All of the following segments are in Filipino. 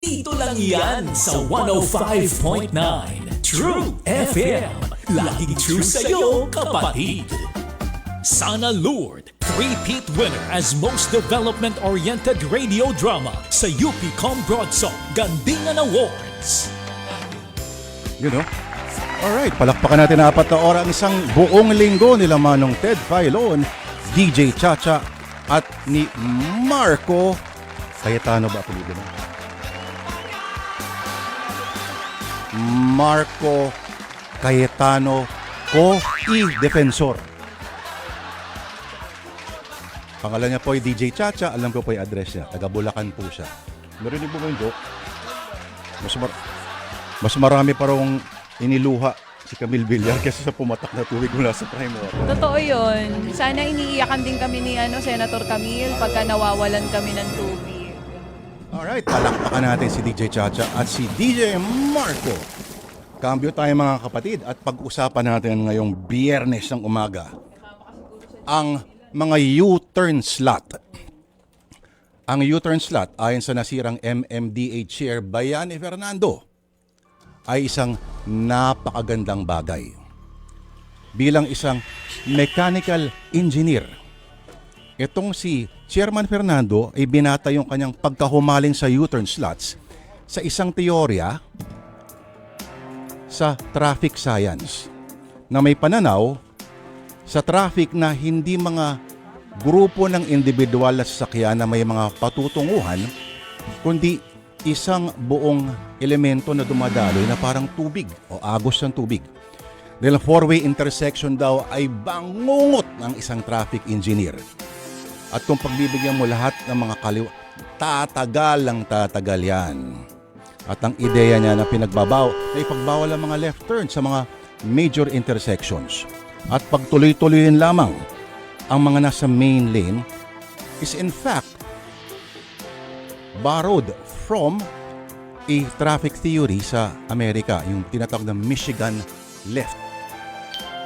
Dito lang yan sa 105.9 True FM. Laging true sa'yo, kapatid. Sana Lord, three-peat winner as most development-oriented radio drama sa UP Broadsong Gandingan Awards. You know? Alright, palakpakan natin na 4 na oras ang isang buong linggo nila Manong Ted Filon, DJ Chacha at ni Marco Cayetano ba apelido mo? Marco Cayetano Co-i-Defensor. Pangalan niya po ay DJ Chacha. Alam ko po yung address niya. Taga Bulacan po siya. Narinig mo yung joke? Mas marami pa rong iniluha si Camille Villar kaysa sa pumatak na tubig mula sa prime water. Totoo yun. Sana iniiyakan din kami ni Senator Camille pagka nawawalan kami ng tubig. Alright, palakpakan natin si DJ Chacha at si DJ Marco. Kambyo tayo mga kapatid at pag-usapan natin ngayong Biyernes ng umaga ang mga U-turn slot. Ang U-turn slot ayon sa nasirang MMDA Chair Bayani Fernando ay isang napakagandang bagay. Bilang isang mechanical engineer, itong si Chairman Fernando ay binata yung kanyang pagkahumaling sa U-turn slots sa isang teorya sa traffic science na may pananaw sa traffic na hindi mga grupo ng individual na sasakyan na may mga patutunguhan, kundi isang buong elemento na dumadaloy na parang tubig o agos ng tubig. Dahil four-way intersection daw ay bangungot ng isang traffic engineer. At kung pagbibigyan mo lahat ng mga tatagal yan. At ang ideya niya na ipagbawal ang mga left turn sa mga major intersections. At pagtuloy-tuloyin lamang ang mga nasa main lane is in fact borrowed from a traffic theory sa Amerika, yung tinatawag na Michigan left.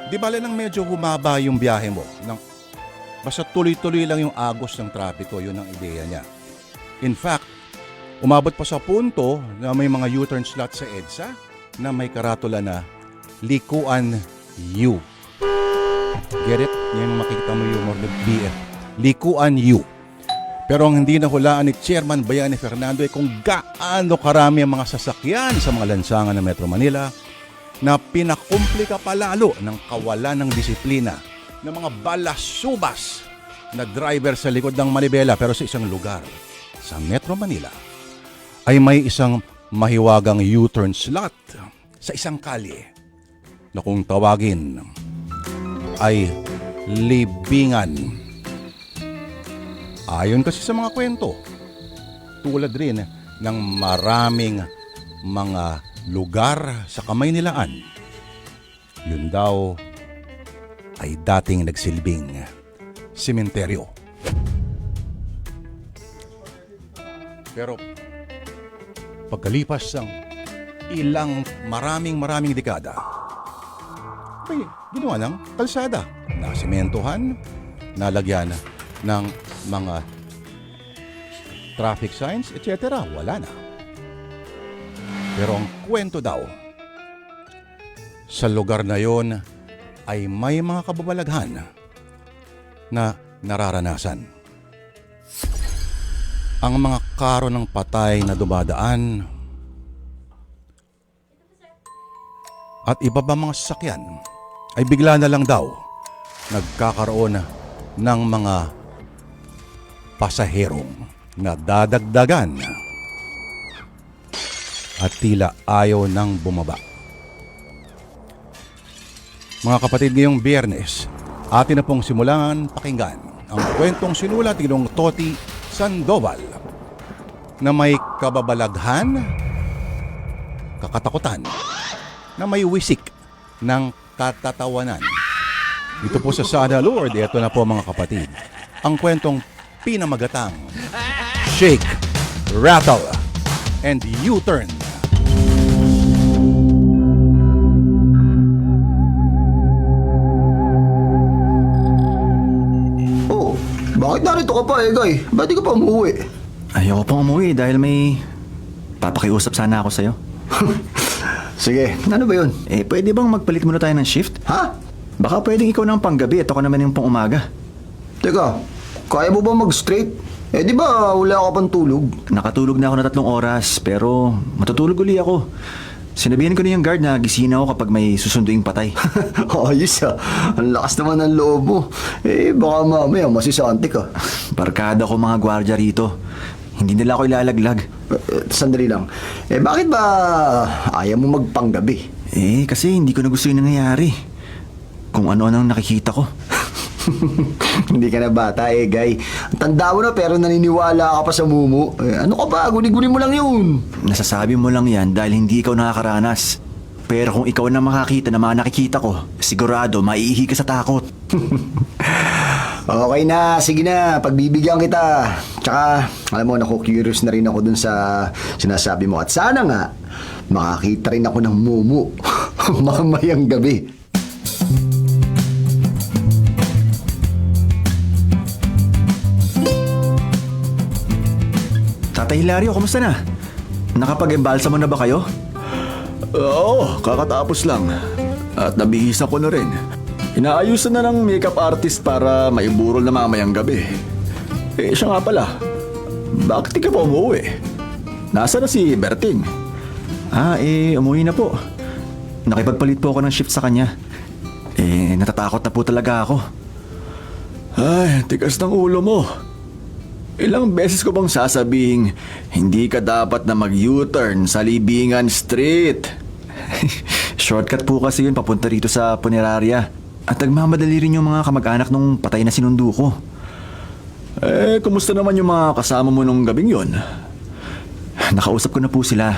Di bale nang medyo humaba yung biyahe mo, basta tuloy-tuloy lang yung agos ng trapiko, yun ang ideya niya. In fact, umabot pa sa punto na may mga U-turn slot sa EDSA na may karatula na Likuan U. Get it? Yan makikita mo yung more BF. Likuan U. Pero ang hindi nahulaan ni Chairman Bayani Fernando ay kung gaano karami ang mga sasakyan sa mga lansangan ng Metro Manila na pinakumplika palalo ng kawalan ng disiplina ng mga balasubas na driver sa likod ng manibela. Pero sa isang lugar sa Metro Manila ay may isang mahiwagang U-turn slot sa isang kalye na kung tawagin ay libingan. Ayon kasi sa mga kwento, tulad rin ng maraming mga lugar sa Kamaynilaan, yun daw ay dating nagsilbing sementeryo. Pero pagkalipas ng maraming dekada, ay ginawa ng kalsada, nasimentohan, nalagyan ng mga traffic signs, etc. Wala na. Pero ang kwento daw, sa lugar na yon ay may mga kababalaghan na nararanasan. Ang mga karo ng patay na dumadaan at iba pa mga sasakyan ay bigla na lang daw nagkakaroon ng mga pasaherong nadadagdagan at tila ayaw nang bumaba. Mga kapatid, ngayong Biyernes, atin na pong simulan pakinggan ang kwentong sinulat ni Toti Sandoval na may kababalaghan, kakatakutan, na may wisik ng katatawanan. Dito po sa Sana Lord, ito na po mga kapatid, ang kwentong pinamagatang Shake, Rattle, and U-Turn. Bakit narito ka pa, Egay? Ba't di ka pa umuwi? Ayoko pang umuwi dahil may papakiusap sana ako sa'yo. Sige, ano ba yun? Pwede bang magpalit muna tayo ng shift? Ha? Baka pwedeng ikaw ng panggabi at ako naman yung pang umaga. Teka, kaya mo ba mag-straight? Di ba wala ka pang tulog? Nakatulog na ako ng 3 oras, pero matutulog uli ako. Sinabihan ko na yung guard na gising ako kapag may susunduing patay. Ayos ang lakas naman ng loob mo. Baka mamaya masisante ka. Barkada ko mga gwardya rito. Hindi nila ako ilalaglag. Sandali lang. Bakit ba ayaw mo magpanggabi? Kasi hindi ko na gusto yung nangyayari. Kung ano-ano ang nakikita ko. Hindi ka na bata Guy. Tanda mo na pero naniniwala ka pa sa mumu. Ano ka ba? Guni-guni mo lang yun. Nasasabi mo lang yan dahil hindi ikaw nakakaranas. Pero kung ikaw na makakita ng mga nakikita ko, sigurado maiihi ka sa takot. Okay na, sige na, pagbibigyan kita. Tsaka, alam mo, naku-curious na rin ako dun sa sinasabi mo. At sana nga, makakita rin ako ng mumu mamayang gabi. Tatay Hilario, kumusta na? Nakapag-embalsa mo na ba kayo? Oo, kakatapos lang. At nabihisa ko na rin. Inaayusan na ng makeup artist para maiburol na mamayang gabi. Siya nga pala. Bakit di ka pa umuwi? Nasa na si Berting? Umuwi na po. Nakipagpalit po ako ng shift sa kanya. Natatakot na po talaga ako. Ay, tigas ng ulo mo. Ilang beses ko bang sasabing hindi ka dapat na mag-U-turn sa Libingan Street? Shortcut po kasi yun papunta rito sa punerarya. At nagmamadali rin yung mga kamag-anak nung patay na sinundo ko. Kumusta naman yung mga kasama mo nung gabing yon? Nakausap ko na po sila.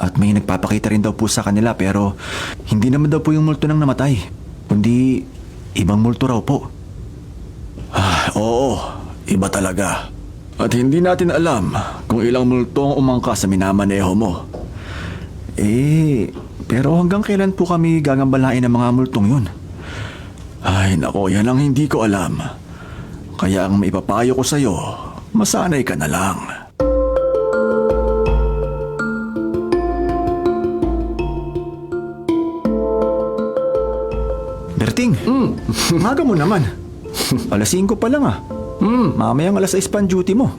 At may nagpapakita rin daw po sa kanila pero hindi naman daw po yung multo nang namatay. Kundi ibang multo raw po. Oo, iba talaga. At hindi natin alam kung ilang multo ang umangka sa minamaneho mo. Pero hanggang kailan po kami gagambalain ng mga multong yun? Ay nako, yan ang hindi ko alam. Kaya ang maipapayo ko sa'yo, masanay ka na lang. Berting, maga mo naman. Alas 5 pa lang Mamayang alas 6 pa ang duty mo.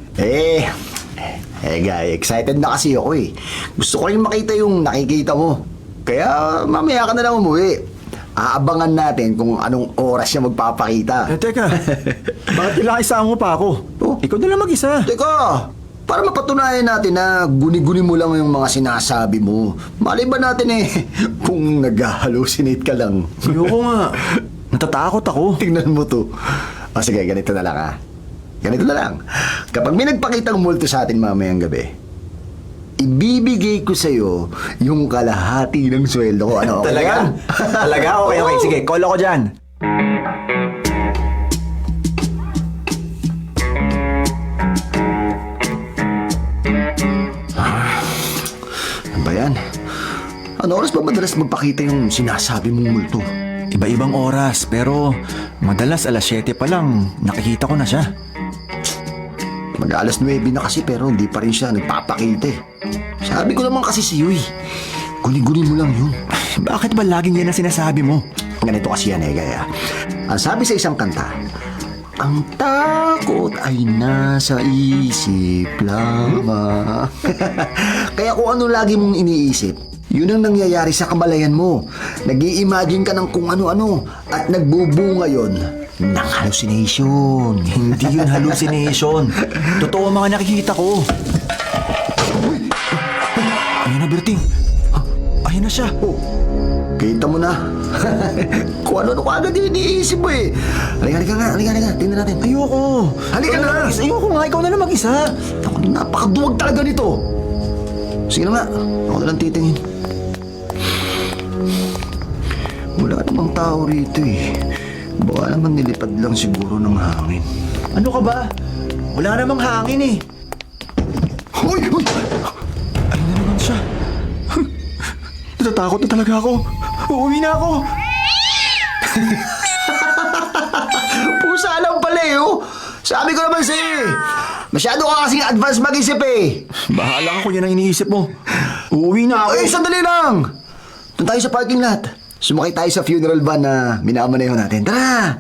Guy, excited na kasi ako Gusto ko rin makita yung nakikita mo. Kaya mamaya ka na lang umuwi. Aabangan natin kung anong oras siya magpapakita. Teka, bakit kailangan isama mo pa ako? Ikaw na lang mag-isa. Teka, para mapatunayan natin na guni-guni mo lang yung mga sinasabi mo. Malay ba natin kung nag-hallucinate ka lang. Ayoko nga. Natatakot ako. Tingnan mo to. Sige, ganito na lang Ganito na lang. Kapag may nagpakitang multo sa atin mamayang gabi, ibibigay ko sa'yo yung kalahati ng sweldo ko. Ano, okay Talaga? yan? Talaga? Okay. Sige, call ako dyan. Ano ba yan? Ano oras ba madalas magpakita yung sinasabi mong multo? Iba-ibang oras, pero madalas alas 7 pa lang, nakikita ko na siya. Mag-alas 9 na kasi pero hindi pa rin siya nagpapakita Sabi ko naman kasi sa'yo Guni-guni mo lang yun. Bakit ba laging yan ang sinasabi mo? Ganito kasi yan Gaya. Ang sabi sa isang kanta, ang takot ay nasa isip lamang. Kaya kung ano lagi mong iniisip, yun ang nangyayari sa kamalayan mo. Nag-i-imagine ka ng kung ano-ano at nagbubunga yon ng hallucination. Hindi yun hallucination. Totoo ang mga nakikita ko. Ayun na, Berting. Ayun na siya. Kita mo na. Kung ano-ano ka agad yung iniisip mo Halika nga. Tingnan natin. Ayoko. Halika na. Ayoko nga. Ikaw na lang mag-isa. Ako, napakaduwag talaga nito. Sige na nga. Ako na lang titingin. Wala namang tao rito Baka naman nilipad lang siguro ng hangin. Ano ka ba? Wala namang hangin Hoy! Ayun na naman siya. Natatakot na talaga ako. Uuwi na ako. Pusa lang pala Sabi ko naman sa'yo Masyado ka kasing advance mag-isip eh. Bahala ka kung yan ang iniisip mo. Uuwi na ako. Ay, sandali lang! Doon tayo sa parking lot. Sumakay tayo sa funeral van na minamaneho natin. Tara!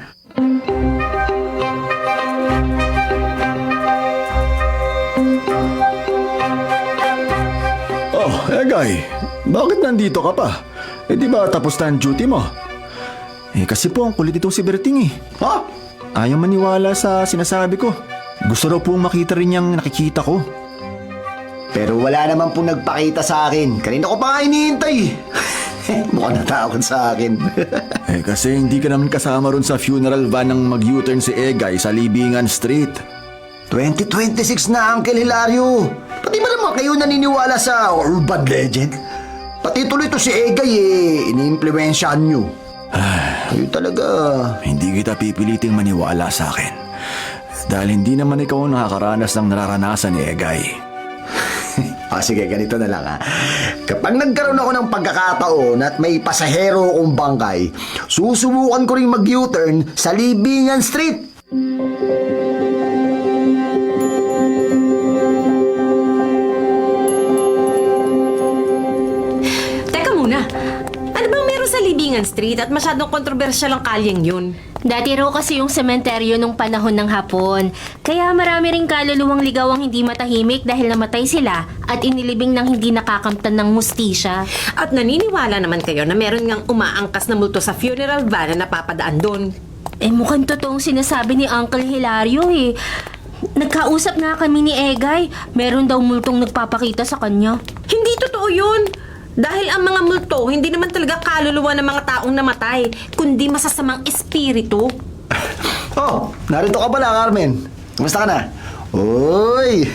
Oh, Egay, bakit nandito ka pa? Eh di ba tapos na ang duty mo? Eh kasi po ang kulit itong si Berting eh. Ha? Ayaw maniwala sa sinasabi ko. Gusto raw pong makita rin niyang nakikita ko. Pero wala naman pong nagpakita sa akin. Kanina ko pa nga hinihintay. Mukhang natakot sa akin. Eh kasi hindi ka naman kasama ron sa funeral van ng mag-U-turn si Egay sa Libingan Street. 2026 na, Uncle Hilario. Pati ba naman kayo naniniwala sa urban legend? Pati tuloy to si Egay ini-impluensyahan nyo. Kayo talaga. Hindi kita pipiliting maniwala sa akin. Dahil hindi naman ikaw ang nakakaranas ng nararanasan ni Egay. Sige, ganito na lang ha. Kapag nagkaroon ako ng pagkakataon at may pasahero akong bangkay, susubukan ko rin mag-U-turn sa Libingan Street. Teka muna, ano bang meron sa Libingan Street at masyadong kontrobersyal ang kalyeng yun? Dati raw kasi yung sementeryo nung panahon ng Hapon. Kaya marami ring kaluluwang ligaw ang hindi matahimik dahil namatay sila at inilibing ng hindi nakakamtan ng mustisya. At naniniwala naman kayo na meron ngang umaangkas na multo sa funeral van na napapadaan doon. Eh mukhang totoong sinasabi ni Uncle Hilario eh. Nagkausap nga kami ni Egay. Meron daw multong nagpapakita sa kanya. Hindi totoo yun! Dahil ang mga multo, hindi naman talaga kaluluwa ng mga taong namatay, kundi masasamang espiritu. Oh, narito ka pala, Carmen. Kumusta ka na? Uy!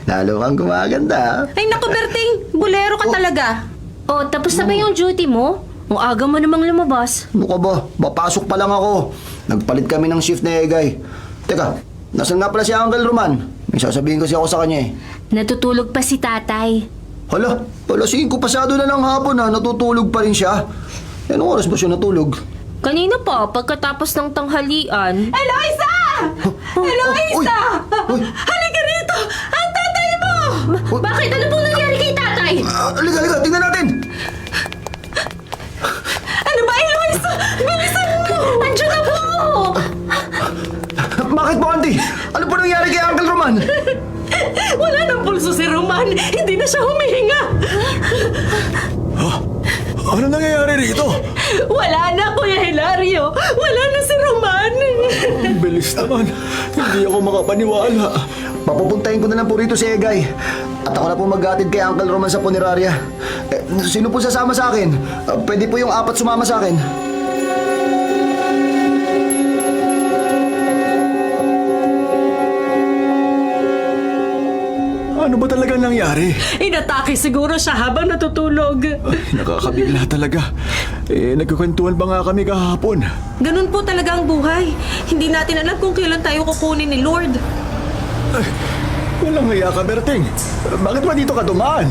Lalo kang gumaganda. Ay naku, Berting! Bulero ka talaga! Oh, tapos na ba yung duty mo? Ang aga mo namang lumabas. Ano ka ba? Papasok pa lang ako. Nagpalit kami ng shift na Egay. Teka, nasan nga pala si Uncle Roman? May sasabihin kasi ako sa kanya eh. Natutulog pa si tatay. Hala, alas 5 pasado na ng hapon ha. Natutulog pa rin siya. Anong oras ba siya natulog? Kanina pa, pagkatapos ng tanghalian. Eloisa! Eloisa! Halika rito! Ang tatay mo! Bakit? Ano pong nangyari kay tatay? Halika, tingnan natin! Ano ba, Eloisa? Bilisan mo! Andiyan na po! Bakit po, auntie? Ano po nangyari kay Uncle Roman? Wala nang pulso si Roman! Hindi na siya humihinga! Ano nangyayari rito? Wala na, Kuya Hilario! Wala na si Roman! Ang bilis naman. Hindi ako makapaniwala. Papupuntahin ko na lang po rito si Egay. At ako na po mag-atid kay Uncle Roman sa punerarya. Sino po sasama sa akin? Pwede po yung 4 sumama sa akin. Ano ba talaga nangyari? Inatake siguro siya habang natutulog. Nakakabigla talaga. Nagkukwentuhan pa nga kami kahapon. Ganun po talaga ang buhay. Hindi natin alam kung kailan tayo kukunin ni Lord. Walang ngaya ka, Berting. Bakit ba dito ka dumaan?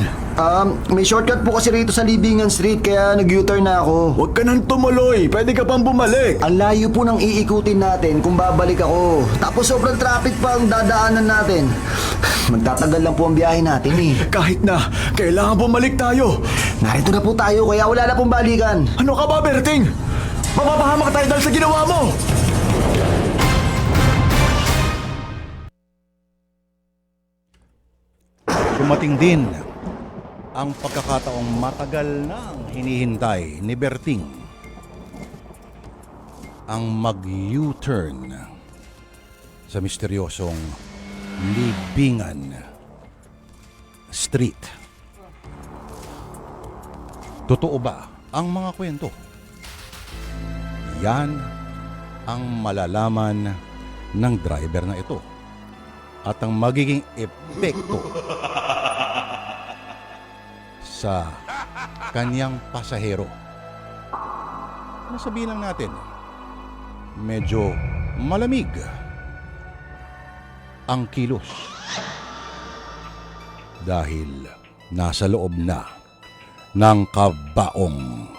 May shortcut po kasi rito sa Libingan Street kaya nag-U-turn na ako. Huwag ka nang tumuloy. Pwede ka pang bumalik. Ang layo po nang iikutin natin kung babalik ako. Tapos sobrang traffic pa ang dadaanan natin. Magtatagal lang po ang biyahe natin eh. Kahit na, kailangan bumalik tayo. Narito na po tayo kaya wala na pong balikan. Ano ka ba, Berting? Mapapahamak tayo dahil sa ginawa mo. Dumating din ang pagkakataong matagal nang hinihintay ni Berting. Ang mag-U-turn sa misteryosong Libingan Street. Totoo ba ang mga kwento? Yan ang malalaman ng driver na ito at ang magiging epekto sa kanyang pasahero. Nasabihin lang natin, medyo malamig ang kilos dahil nasa loob na ng kabaong.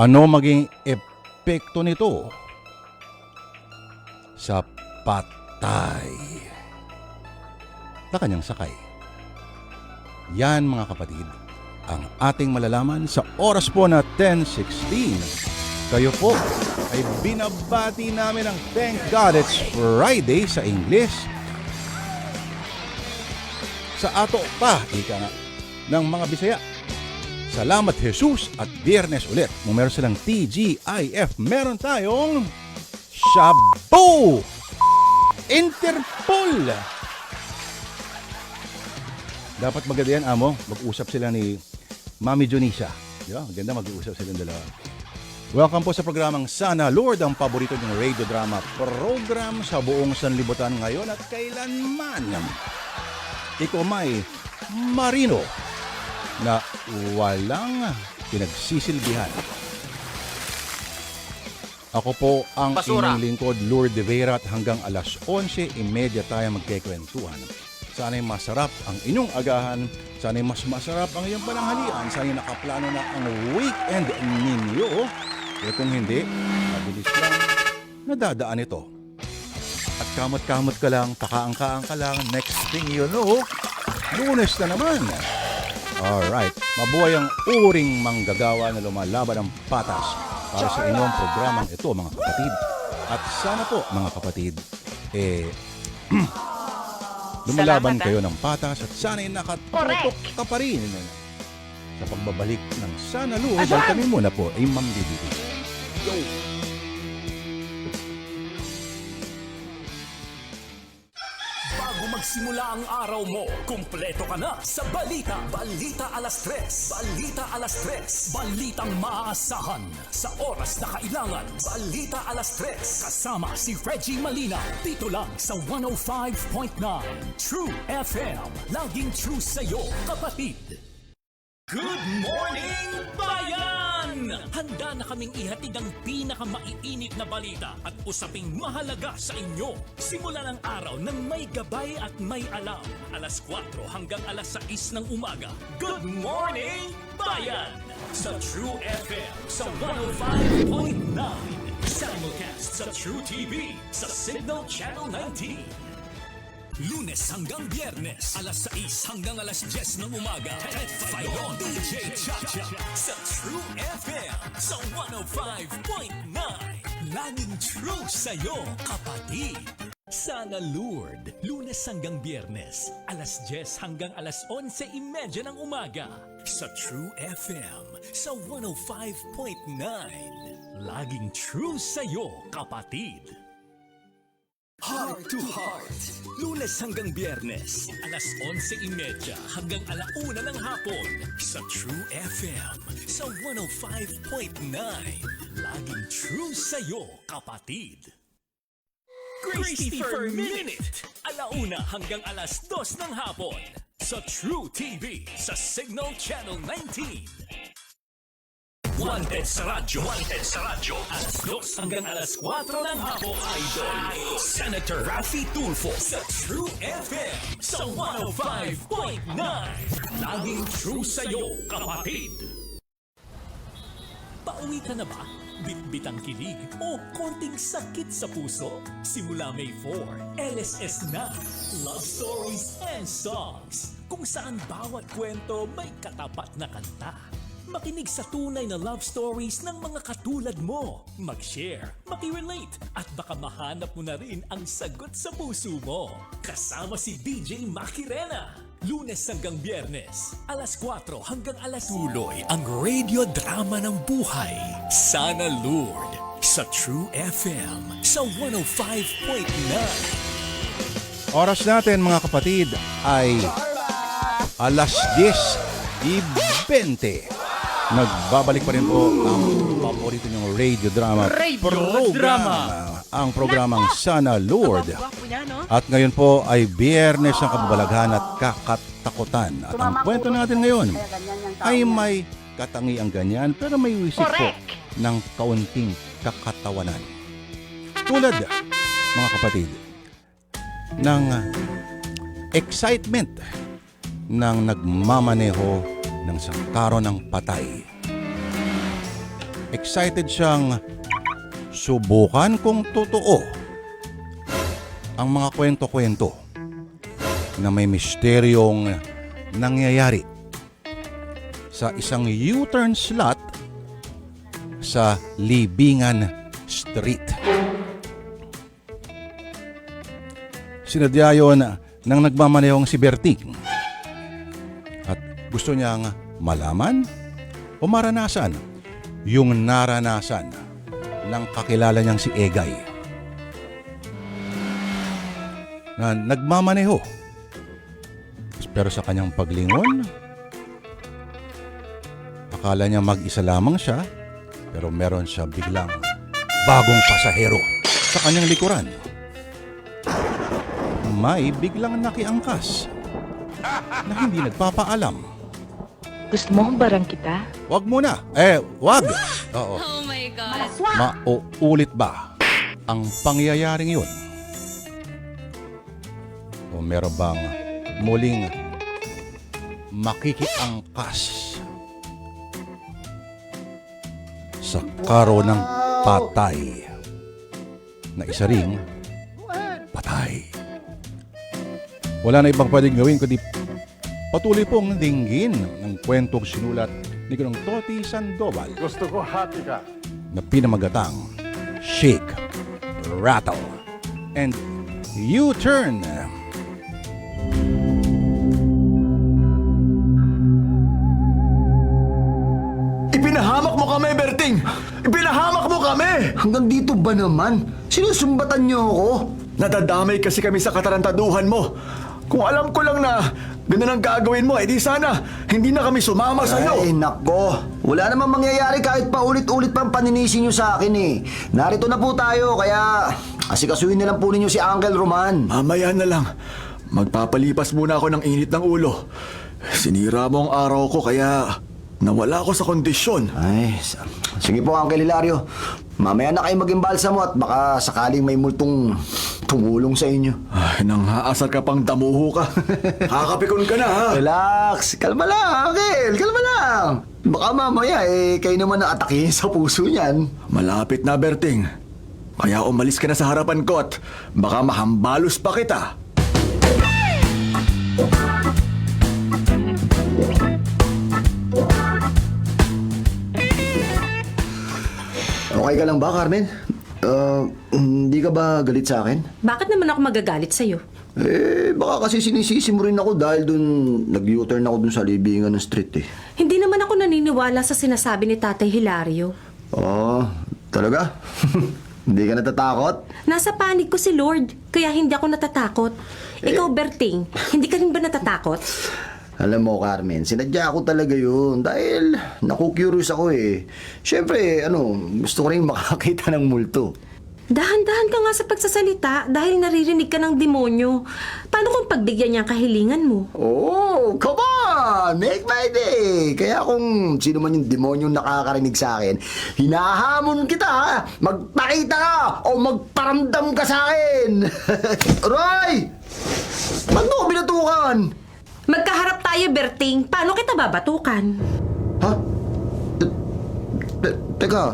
Ano maging epekto nito sa patay sa kanyang sakay. Yan mga kapatid, ang ating malalaman sa oras po na 10:16. Kayo po ay binabati namin ng Thank God It's Friday sa English. Sa ato pa, ika nga, ng mga Bisaya. Salamat Jesus at Biyernes ulit. Kung meron silang TGIF, meron tayong Shabu! Interpol! Dapat maganda yan, amo. Mag-usap sila ni Mami Jonisha. Di ba? Maganda mag-uusap silang dalawa. Welcome po sa programang Sana Lord, ang paborito ng radio drama program sa buong sanlibutan ngayon at kailanman. Ikaw may marino na walang pinagsisilbihan. Ako po ang inyong lingkod, Lourdes de Vera, at hanggang alas 11:30 tayo magkikwentuhan. Sana'y masarap ang inyong agahan, sana'y mas masarap ang iyong pananghalian, sana'y nakaplano na ang weekend ninyo. Pero kung hindi, mabilis lang, nadadaan ito. At kamot-kamot ka lang, pakaang-kaang ka lang, next thing you know, Lunes na naman. Alright, mabuhay ang uring manggagawa na lumalaban ng patas para sa inyong programang ito, mga kapatid. At sana po, mga kapatid, lumalaban kayo ng patas at sana'y nakatutok ka pa rin sa pagbabalik ng Sana Lord. Dahil kami muna po ay mambibitin. Yo! Bago magsimula ang araw mo, kumpleto ka na sa Balita. Balita alas 3. Balita alas 3. Balitang maaasahan sa oras na kailangan. Balita alas 3. Kasama si Reggie Malina. Dito lang sa 105.9 True FM. Laging true sa'yo, kapatid. Good morning, bayan! Handa na kaming ihatid ang pinakamaiinit na balita at usaping mahalaga sa inyo. Simula ng araw ng may gabay at may alam. Alas 4 hanggang alas 6 ng umaga. Good morning, bayan! Sa True FM sa 105.9. Simulcast sa True TV sa Signal Channel 19. Lunes hanggang Biyernes, alas 6 hanggang alas 10 ng umaga. Fayon DJ Chacha sa True FM sa 105.9. Laging true sa'yo, kapatid. Sana Lord, Lunes hanggang Biyernes, alas 10 hanggang alas 11:30 ng umaga. Sa True FM sa 105.9. Laging true sa'yo, kapatid. Heart to Heart, Lunes hanggang Biyernes, alas 11:30 hanggang alauna ng hapon sa True FM sa 105.9. Laging true sa'yo, kapatid. Christy per Minute, alauna hanggang alas 2 ng hapon sa True TV sa Signal Channel 19. Wanted sa radyo. Alas 2 hanggang alas 4 ng hapon, idol. Senator Raffy Tulfo sa True FM sa 105.9. Laging true sa'yo, kapatid. Pauwi ka na ba? Bitbitang kilig o konting sakit sa puso? Simula May 4, LSS na. Love Stories and Songs. Kung saan bawat kwento may katapat na kanta. Makinig sa tunay na love stories ng mga katulad mo. Mag-share, makirelate, at baka mahanap mo na rin ang sagot sa puso mo. Kasama si DJ Makirena. Lunes hanggang Biyernes, alas 4 hanggang alas 10. Tuloy ang radio drama ng buhay. Sana Lord sa True FM sa 105.9. Oras natin mga kapatid ay alas 10:20. Nagbabalik pa rin po ang paborito niyong radio drama ang programang Sana Lord. At ngayon po ay Biyernes ng kababalaghan at kakatakutan. At ang kwento natin ngayon ay may katangiang ganyan pero may wisik po ng kaunting kakatawanan. Tulad, mga kapatid, ng excitement ng nagmamaneho ng sangkaro ng patay. Excited siyang subukan kung totoo ang mga kwento-kwento na may misteryong nangyayari sa isang U-turn slot sa Libingan Street. Sinadya yun ng nagmamanehong si Berting at gusto niyang malaman o maranasan yung naranasan ng kakilala niyang si Egay na nagmamaneho. Pero sa kanyang paglingon, akala niya mag-isa lamang siya, pero meron siya biglang bagong pasahero sa kanyang likuran. May biglang nakiangkas na hindi nagpapaalam. Gusto mo barang kita? Wag muna. Wag. Oo. Oh my God. Mauulit ba ang pangyayaring yun? O meron bang muling makikiangkas sa karo ng patay na isa ring patay? Wala na ibang pwedeng gawin kundi patuloy pong dinggin ng kwentong sinulat ni Ginong Toti Sandoval. Gusto ko hati ka. Na pinamagatang Shake, Rattle, and U-Turn. Ipinahamak mo kami, Berting! Ipinahamak mo kami! Hanggang dito ba naman? Sinusumbatan niyo ako? Nadadamay kasi kami sa katarantaduhan mo. Kung alam ko lang na ganun ang gagawin mo, edi sana hindi na kami sumama sa'yo. Ay, nako. Wala namang mangyayari kahit paulit-ulit pang paninisi niyo sa akin eh. Narito na po tayo, kaya asikasuhin na lang po ninyo si Uncle Roman. Mamaya na lang. Magpapalipas muna ako ng init ng ulo. Sinira mo ang araw ko kaya nawala ako sa kondisyon. Ay, sige po Uncle Hilario. Mamaya na kayo mag-imbalsa mo at baka sakaling may multong tumulong sa inyo. Ay, nanghaasar ka pang damuho ka. Kakapikon ka na ha. Relax. Kalma lang, Uncle. Kalma lang. Baka mamaya kayo naman ang atakihin sa puso niyan. Malapit na, Berting. Kaya umalis ka na sa harapan ko at baka mahambalos pa kita. Okay ka lang ba, Carmen? Hindi ka ba galit sa akin? Bakit naman ako magagalit sa'yo? Baka kasi sinisisi mo rin ako dahil dun nag-U-turn ako dun sa libingan ng street eh. Hindi naman ako naniniwala sa sinasabi ni Tatay Hilario. Oh, talaga? Hindi ka natatakot? Nasa panig ko si Lord, kaya hindi ako natatakot. Ikaw, Berting, hindi ka rin ba natatakot? Alam mo, Carmen, sinadya ko talaga yun dahil naku-curious ako eh. Siyempre, gusto ko rin makakita ng multo. Dahan-dahan ka nga sa pagsasalita dahil naririnig ka ng demonyo. Paano kung pagbigyan niya ang kahilingan mo? Oh, come on! Make my day! Kaya kung sino man yung demonyo nakakarinig sa akin, hinahamon kita ha! Magpakita ka o magparamdam ka sa akin! Roy! Ba't mo ko binatukan? Magkaharap tayo, Berting. Paano kita babatukan? Ha? Teka,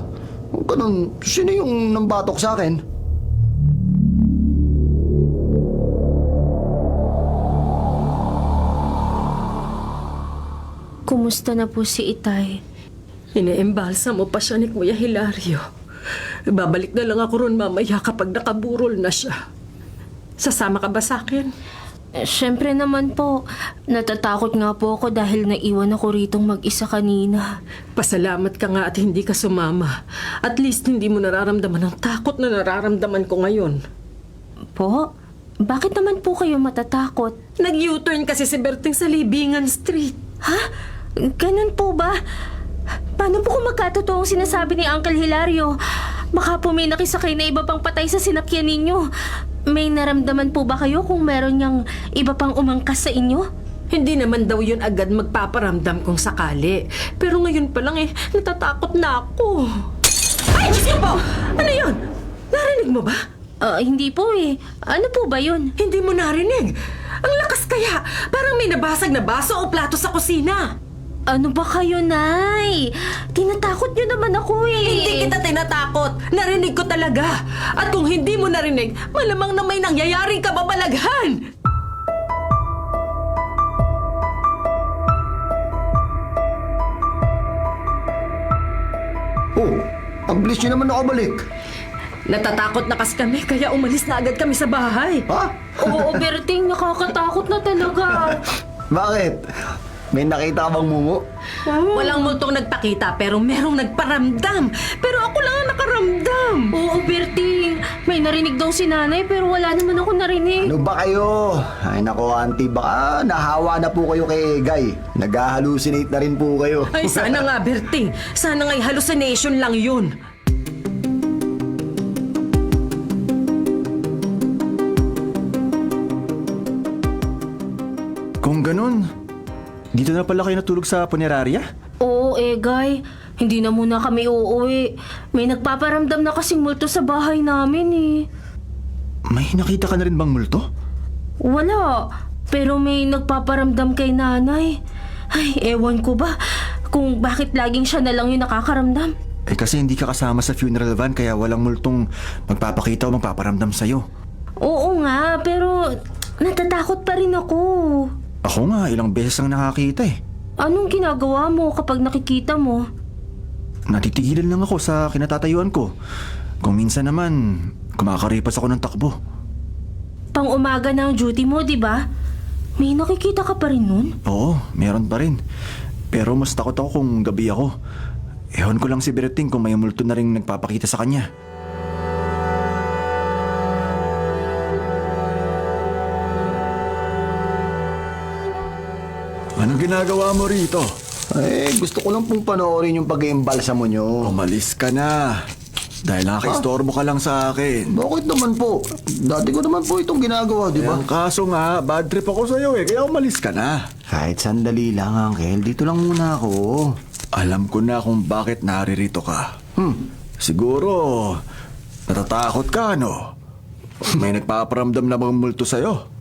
ganun, sino yung nambatok sa akin? Kumusta na po si Itay? Ine-embalsa mo pa siya ni Kuya Hilario. Babalik na lang ako ron mamaya kapag nakaburol na siya. Sasama ka ba sa akin? Siyempre naman po. Natatakot nga po ako dahil naiwan ako ritong mag-isa kanina. Pasalamat ka nga at hindi ka sumama. At least hindi mo nararamdaman ang takot na nararamdaman ko ngayon. Po? Bakit naman po kayo matatakot? Nag-U-turn kasi si Berting sa Libingan Street. Ha? Ganun po ba? Paano po kung magkatotoong sinasabi ni Uncle Hilario? Baka po may nakisakay na iba pang patay sa sinakyan ninyo. May naramdaman po ba kayo kung meron niyang iba pang umangkas sa inyo? Hindi naman daw yun agad magpaparamdam kung sakali. Pero ngayon pa lang natatakot na ako. Ay, Diyos ko po! Ano yun? Narinig mo ba? Hindi po eh. Ano po ba yun? Hindi mo narinig. Ang lakas kaya. Parang may nabasag na baso o plato sa kusina. Ano ba kayo, Nay? Tinatakot niyo naman ako eh. Hindi kita tinatakot. Narinig ko talaga. At kung hindi mo narinig, malamang na may nangyayaring kababalaghan. Oh, ang bilis nyo naman nakabalik. Natatakot na kasi kami, kaya umalis na agad kami sa bahay. Ha? Oo, Berting, nakakatakot na talaga. Bakit? May nakita ka bang mumu? Walang multong nagpakita pero merong nagparamdam. Pero ako lang ang nakaramdam. Oo, Berting, may narinig daw si nanay pero wala naman ako narinig. Ano ba kayo? Ay nako, auntie, baka nahawa na po kayo kay Egay. Nag-hallucinate na rin po kayo. Ay, sana nga, Berting. Sana nga'y hallucination lang yun. Kung ganun, dito na pala kayo natulog sa punerarya? Oo, Egay. Hindi na muna kami uuwi. May nagpaparamdam na kasing multo sa bahay namin eh. May nakita ka na rin bang multo? Wala. Pero may nagpaparamdam kay nanay. Ay, ewan ko ba kung bakit laging siya na lang yung nakakaramdam. Eh kasi hindi ka kasama sa funeral van kaya walang multong magpapakita o magpaparamdam sa'yo. Oo nga, pero natatakot pa rin ako. Ako nga, ilang beses ang nakakita eh. Anong ginagawa mo kapag nakikita mo? Natitigilan lang ako sa kinatatayuan ko. Kung minsan naman, kumakaripas ako ng takbo. Pang-umaga na ang duty mo, di ba? May nakikita ka pa rin nun? Oo, meron pa rin. Pero mas takot ako kung gabi ako. Ewan ko lang si Berting kung may multo na rin nagpapakita sa kanya. Anong ginagawa mo rito? Eh, gusto ko lang pong panoorin yung pag-iimbalsa mo nyo. Umalis ka na. Dahil nakaka-istorbo ka lang sa akin. Bakit naman po? Dati ko naman po itong ginagawa, di ba? Ang kaso nga, bad trip ako sa'yo eh, kaya umalis ka na. Kahit sandali lang, Uncle. Dito lang muna ako. Alam ko na kung bakit naririto ka. Siguro, natatakot ka, no? May nagpaparamdam na bang multo sa'yo?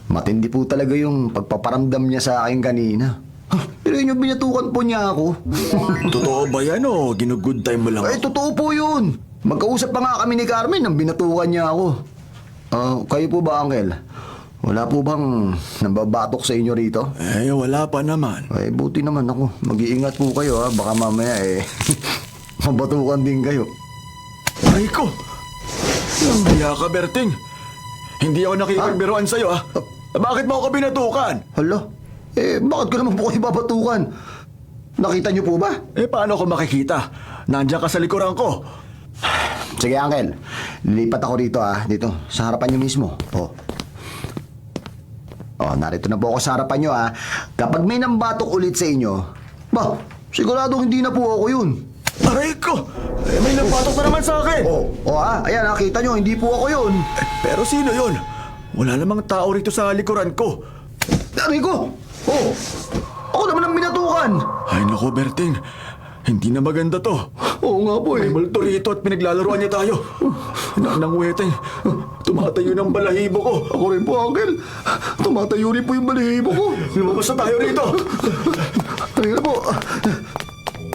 Matindi po talaga yung pagpaparamdam niya sa akin kanina. Pero yun yung binatukan po niya ako. Totoo ba yan o ginugood time mo lang? Ay, totoo po yun. Magkausap pa nga kami ni Carmen nang binatukan niya ako. Kayo po ba, Uncle? Wala po bang nababatok sa inyo rito? Eh, wala pa naman. Ay, buti naman ako. Mag-iingat po kayo, ha. Baka mamaya mabatukan din kayo. Ay ko! Nang biya ka, Berting. Hindi ako nakikipagbiruan sa'yo, ha? Bakit mo ako binatukan? Hala, bakit ko naman po kayo babatukan? Nakita niyo po ba? Paano ko makikita? Nandiyan ka sa likuran ko. Sige, Uncle. Lilipat ako rito, ha. Dito, sa harapan niyo mismo. Narito na po ako sa harapan niyo, ha. Kapag may nambatok ulit sa inyo, siguradong hindi na po ako yun. Aray ko! May nagpatok na naman sa akin! Ayan, nakita niyo, hindi po ako yun. Pero sino yun? Wala namang tao rito sa likuran ko. Aray ko! Ako naman ang binatukan. Ay naku, Berting. Hindi na maganda to. Oo nga po May multo rito at pinaglalaroan niya tayo. Nang weteng, tumatayo ng balahibo ko. Ako rin po, Uncle. Tumatayo rin po yung balahibo ko. Lumabas na tayo rito. Ayun na po.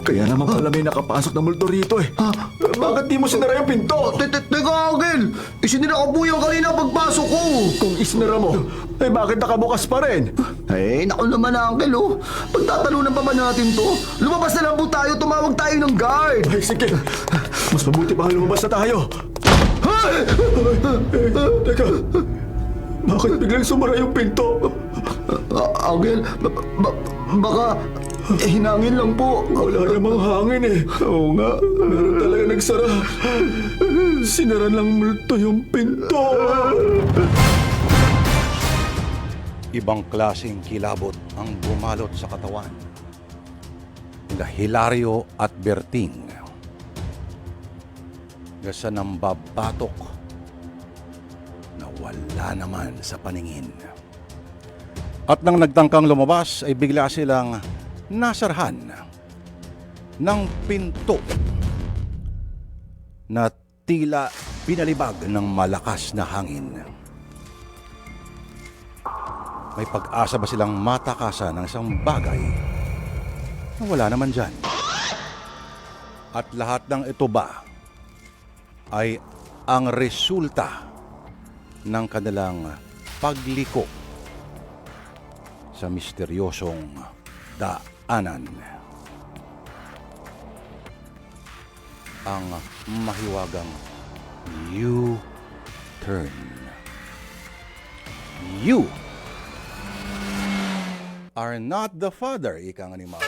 Kaya naman pala may nakapasok na multo rito eh. Bakit di mo sinara yung pinto? Teka, Uncle. Isinira ko po yung kanina pagpasok ko. Kung isinara mo, bakit nakabukas pa rin? Naku naman, Uncle, pagtatalunan pa ba natin to? Lumabas na lang po tayo, tumawag tayo ng guard. Ay, sige. Mas mabuti pa lumabas na tayo. Teka, bakit biglang sumara yung pinto? Uncle, baka hinangin lang po. Wala namang hangin eh. Oo nga. Meron talaga nagsara. Sinara lang multo yung pinto. Ibang klaseng kilabot ang bumalot sa katawan nila Hilario at Berting. Gasa ng babatok na wala naman sa paningin. At nang nagtangkang lumabas ay bigla silang nasarhan ng pinto na tila pinalibag ng malakas na hangin. May pag-asa ba silang matakasan ng isang bagay na wala naman dyan? At lahat ng ito ba ay ang resulta ng kanilang pagliko sa misteryosong daanan? ang mahiwagang U-turn. You are not the father, ika nga ni Mao.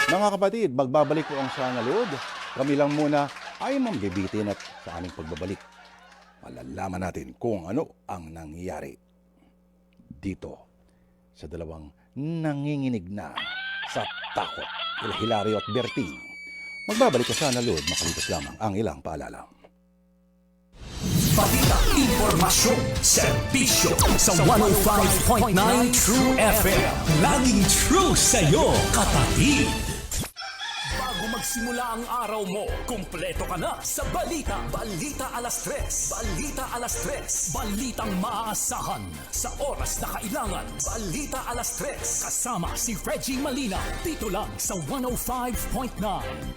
Mga kapatid, magbabalik po ang Sana Lord. Kami lang muna ay mambibitin at sa aming pagbabalik, malalaman natin kung ano ang nangyayari dito sa dalawang nanginginig na sa takot, Hilario at Berting. Magbabalik ka Sana Lord, makalipas lamang ang ilang paalala. Balita, impormasyon, serbisyo sa 105.9 True FM. Laging true sa'yo, kapatid. Bago magsimula ang araw mo, kumpleto ka na sa balita. Balita alas 3. Balita alas 3. Balitang maaasahan sa oras na kailangan. Balita alas 3. Kasama si Reggie Malina. Dito lang sa 105.9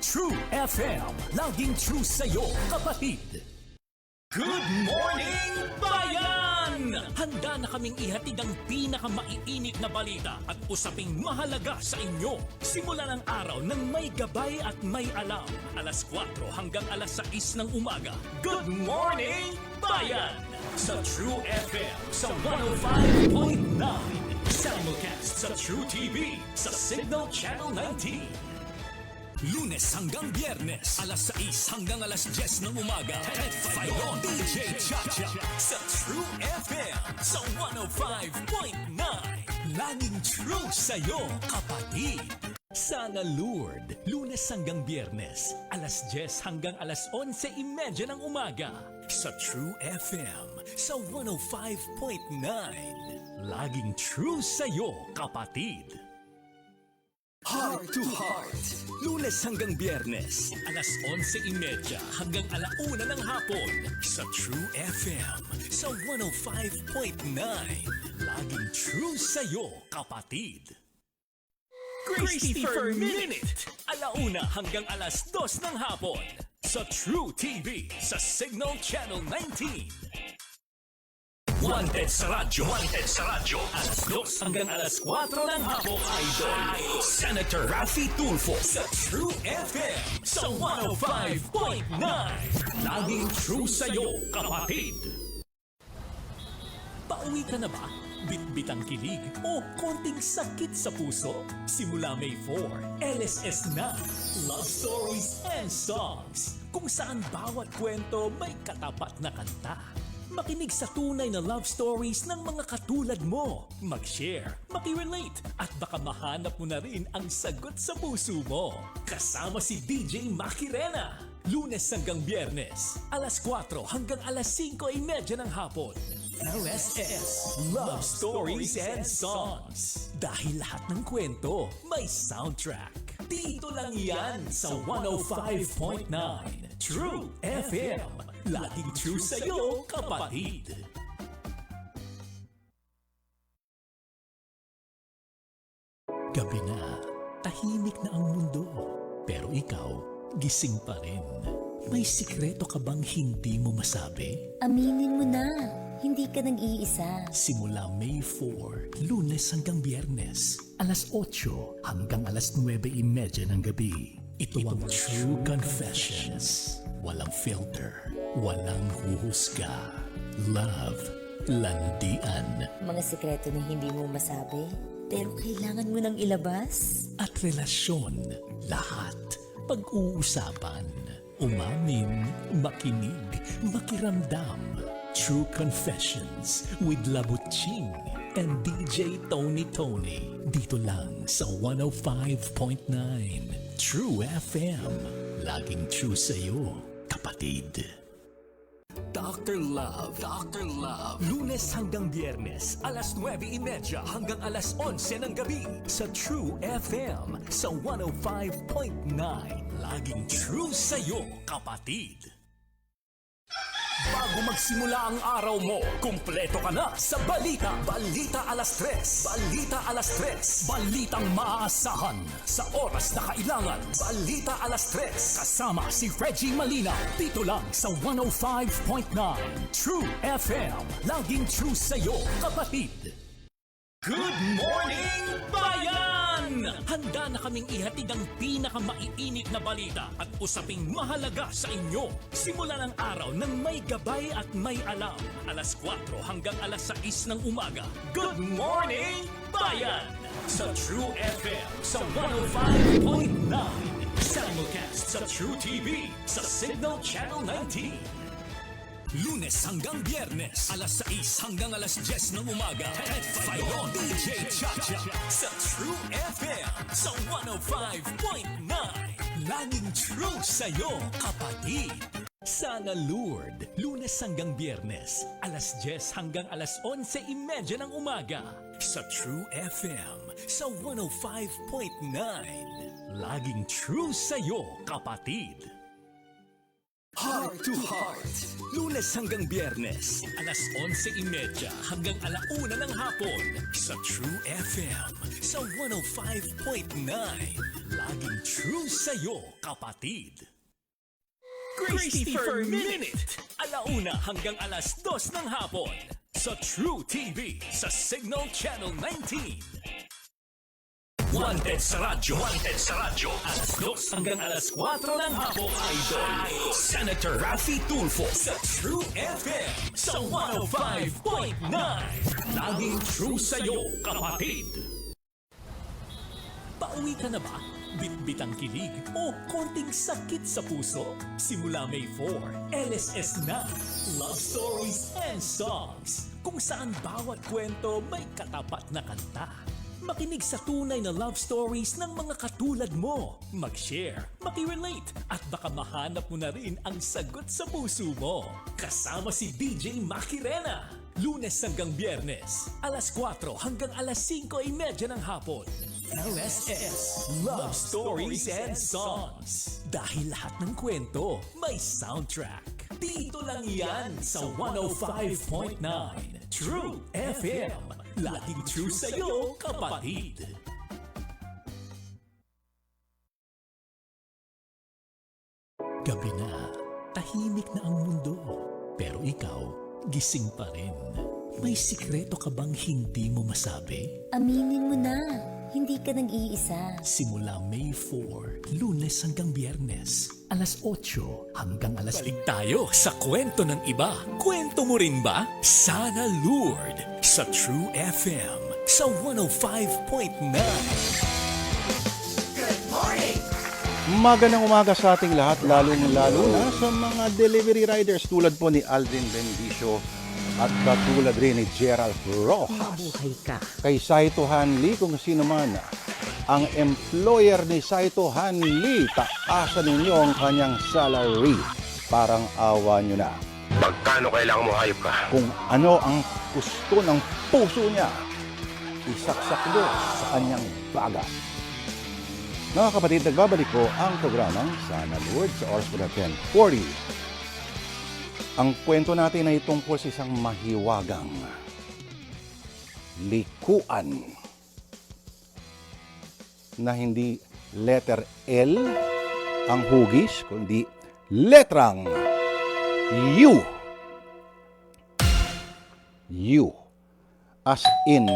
True FM. Laging true sa'yo, kapatid. Good morning, bayan! Handa na kaming ihatid ang pinakamaiinit na balita at usaping mahalaga sa inyo. Simulan ang araw ng may gabay at may alam. Alas 4 hanggang alas 6 ng umaga. Good morning, bayan! Sa True FM sa 105.9. Simulcast sa True TV sa Signal Channel 19. Lunes hanggang Biyernes, alas 6 hanggang alas 10 ng umaga. Ted Filon, DJ Chacha sa True FM sa 105.9. Laging true sa'yo, kapatid. Sana Lord, Lunes hanggang Biyernes, alas 10 hanggang alas 11:30 ng umaga. Sa True FM sa 105.9. Laging true sa'yo, kapatid. Heart to Heart. Lunes hanggang Biyernes, alas 11:30 hanggang alauna ng hapon sa True FM sa 105.9. Laging true sa'yo, kapatid. Christopher Minute. Alauna hanggang alas 2 ng hapon sa True TV sa Signal Channel 19. Wanted sa radyo. Wanted sa radyo. Alas 2 hanggang alas 4 ng hapon. Idol. Senator Raffy Tulfo sa True FM sa 105.9. Laging true sa'yo, kapatid. Pauwi ka na ba? Bitbitang kilig o konting sakit sa puso? Simula May 4, LSS na. Love Stories and Songs. Kung saan bawat kwento may katapat na kanta. Makinig sa tunay na love stories ng mga katulad mo. Mag-share, maki-relate, at baka mahanap mo na rin ang sagot sa puso mo. Kasama si DJ Makirena. Lunes hanggang Biyernes, alas 4 hanggang alas 5:30 ng hapon. LSS, Love Stories and Songs. Dahil lahat ng kwento may soundtrack. Dito lang yan sa 105.9 True FM. Laging true sa'yo, kapatid. Gabi na, tahimik na ang mundo. Pero ikaw, gising pa rin. May sikreto ka bang hindi mo masabi? Aminin mo na, hindi ka nag-iisa. Simula May 4, Lunes hanggang Biyernes, alas 8 hanggang alas 9:30 ng gabi. Ito ang True Confessions. Walang filter, walang huhusga. Love, landian. Mga sikreto na hindi mo masabi, pero kailangan mo nang ilabas. At relasyon, lahat pag-uusapan. Umamin, makinig, makiramdam. True Confessions with Labutching and DJ Tony. Dito lang sa 105.9 True FM. Laging true sa'yo, kapatid. Dr. Love. Lunes hanggang Biyernes, alas 9:30 hanggang alas 11 ng gabi sa True FM sa 105.9. Laging true sa'yo, kapatid. Bago magsimula ang araw mo, kumpleto ka na sa balita. Balita alas 3. Balita alas 3. Balitang maaasahan sa oras na kailangan. Balita alas 3. Kasama si Reggie Malina. Dito lang sa 105.9 True FM. Laging true sa'yo, kapatid. Good morning, bayan! handa na kaming ihatid ang pinakamaiinit na balita at usaping mahalaga sa inyo. Simula ng araw ng may gabay at may alam. Alas 4 hanggang alas 6 ng umaga. Good Morning, Bayan! Sa True FM sa 105.9. Simulcast sa True TV sa Signal Channel 19. Lunes hanggang Biyernes, alas 6 hanggang alas 10 ng umaga. Ted Filon, DJ Chacha sa True FM sa 105.9. Laging true sa'yo, kapatid. Sana Lord, Lunes hanggang Biyernes, alas 10 hanggang alas 11:30 ng umaga. Sa True FM sa 105.9. Laging true sa'yo, kapatid. Heart to Heart. Lunes hanggang Biyernes, alas 11:30 hanggang alauna ng hapon sa True FM sa 105.9. Laging true sa'yo, kapatid. Christopher Minute. Alauna hanggang alas 2 ng hapon sa True TV sa Signal Channel 19. Wanted sa radyo. Wanted sa radyo. Alas 2 hanggang alas 4 ng hapon. Idol. Senator Raffy Tulfo sa True FM sa 105.9. Laging true sa'yo, kapatid. Pauwi ka na ba? Bitbitang kilig o konting sakit sa puso? Simula May 4, LSS na. Love Stories and Songs. Kung saan bawat kwento may katapat na kanta. Makinig sa tunay na love stories ng mga katulad mo. Mag-share, makirelate, at baka mahanap mo na rin ang sagot sa puso mo. Kasama si DJ Makirena. Lunes hanggang Biyernes, alas 4 hanggang alas 5:30 ng hapon. LSS, Love Stories and Songs. Dahil lahat ng kwento may soundtrack. Dito lang yan sa 105.9 True FM. Laging true sa'yo, kapatid. Gabi na, tahimik na ang mundo. Pero ikaw, gising pa rin. May sikreto ka bang hindi mo masabi? Aminin mo na, hindi ka nag-iisa. Simula May 4, Lunes hanggang Biyernes, alas 8 hanggang alas... Balik tayo sa kwento ng iba. Kwento mo rin ba? Sana Lord sa True FM sa 105.9. Magandang umaga sa ating lahat, lalong-lalo na sa mga delivery riders tulad po ni Alvin Bendicio at katulad rin ni Gerald Rojas. Mabuhay ka. Kay Saito Hanli, kung sino man ang employer ni Saito Hanli, taasan ninyo ang kanyang salary. Parang awa nyo na. Magkano kailangan mo hayop ka? Kung ano ang gusto ng puso niya, isaksak mo sa kanyang baga. Mga kapatid, nagbabalik ko ang programang Sana Lord sa oras po na 10:40. Ang kwento natin ay tungkol sa isang mahiwagang likuan na hindi letter L ang hugis, kundi letrang U. U. As in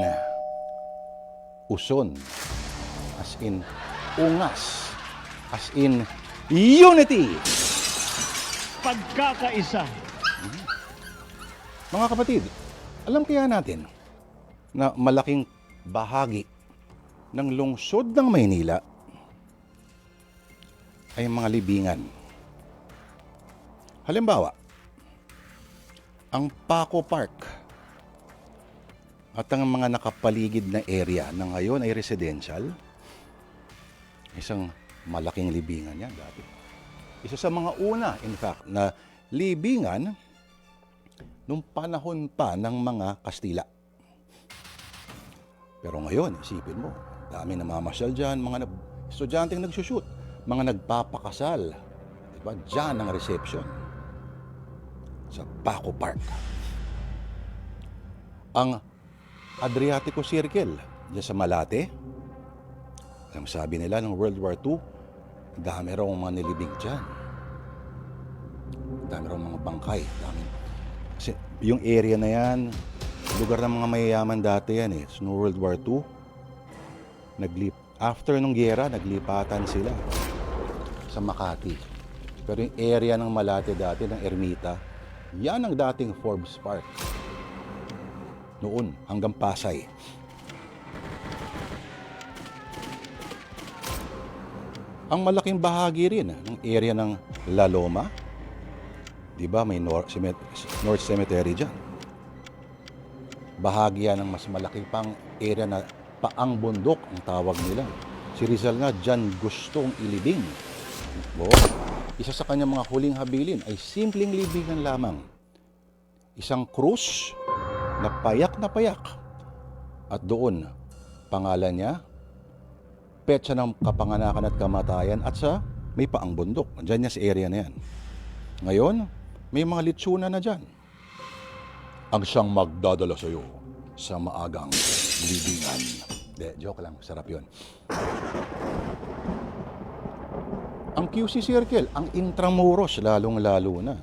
uson. As in ungas. As in unity. Pagkakaisa. Mga kapatid, alam kaya natin na malaking bahagi ng lungsod ng Maynila ay mga libingan. Halimbawa, ang Paco Park at ang mga nakapaligid na area na ngayon ay residential, isang malaking libingan yan dati. Isa sa mga una, in fact, na libingan nung panahon pa ng mga Kastila. Pero ngayon, isipin mo, dami namamasyal dyan, mga estudyanteng nagsushoot, mga nagpapakasal, diba? Dyan ang reception sa Paco Park. Ang Adriatico Circle, dyan sa Malate, ang sabi nila ng World War II, dami raw mga nilibing dyan. Dami raw mga bangkay. Dami. Kasi yung area na yan, lugar ng mga mayayaman dati yan eh. So, no World War II, After nung giyera, naglipatan sila sa Makati. Pero yung area ng Malate dati, ng Ermita, yan ang dating Forbes Park. Noon, hanggang Pasay. Ang malaking bahagi rin ng area ng La Loma, di ba may North Cemetery dyan. Bahagi yan ng mas malaki pang area na Paang Bundok ang tawag nila. Si Rizal nga dyan gustong ilibing. Isa sa kanyang mga huling habilin ay simpleng libingan lamang. Isang krus na payak. At doon, pangalan niya, petsa ng kapanganakan at kamatayan at sa may Paang Bundok. Diyan niya sa area na yan. Ngayon, may mga litsuna na dyan. Ang siyang magdadala sa iyo sa maagang libingan. Joke lang, sarap yun. Ang QC Circle, ang Intramuros, lalong-lalo na.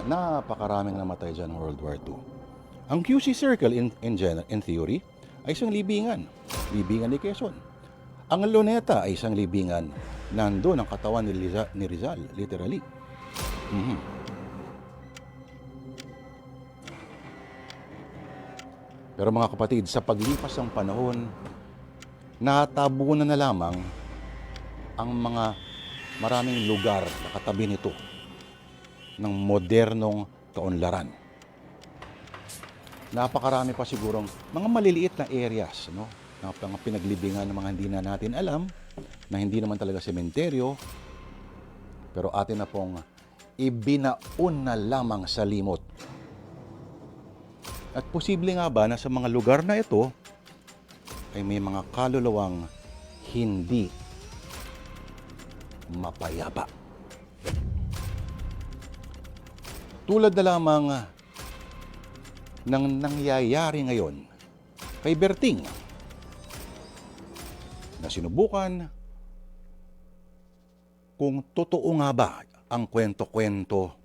Napakaraming namatay dyan ng World War II. Ang QC Circle, in theory, ay isang libingan. Libingan ni Quezon. Ang Luneta ay isang libingan. Nandun ang katawan ni Rizal, literally. Pero mga kapatid, sa paglipas ng panahon, natabunan na lamang ang mga maraming lugar na katabi nito ng modernong kaunlaran. Napakarami pa sigurong mga maliliit na areas, no? Na pinaglibingan ng mga hindi na natin alam, na hindi naman talaga sementeryo, pero atin na pong ibinaon na lamang sa limot. At posible nga ba na sa mga lugar na ito ay may mga kaluluwang hindi mapayapa. Tulad na lamang ng nangyayari ngayon kay Berting na sinubukan kung totoo nga ba ang kwento-kwento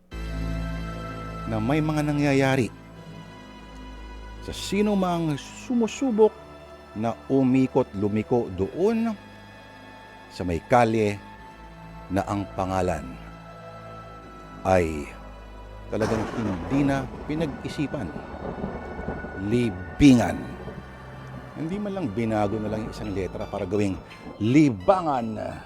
na may mga nangyayari sa sino mang sumusubok na umikot-lumiko doon sa may kalye na ang pangalan ay talagang hindi na pinag-isipan. Libingan. Hindi man lang binago na lang yung isang letra para gawing libangan.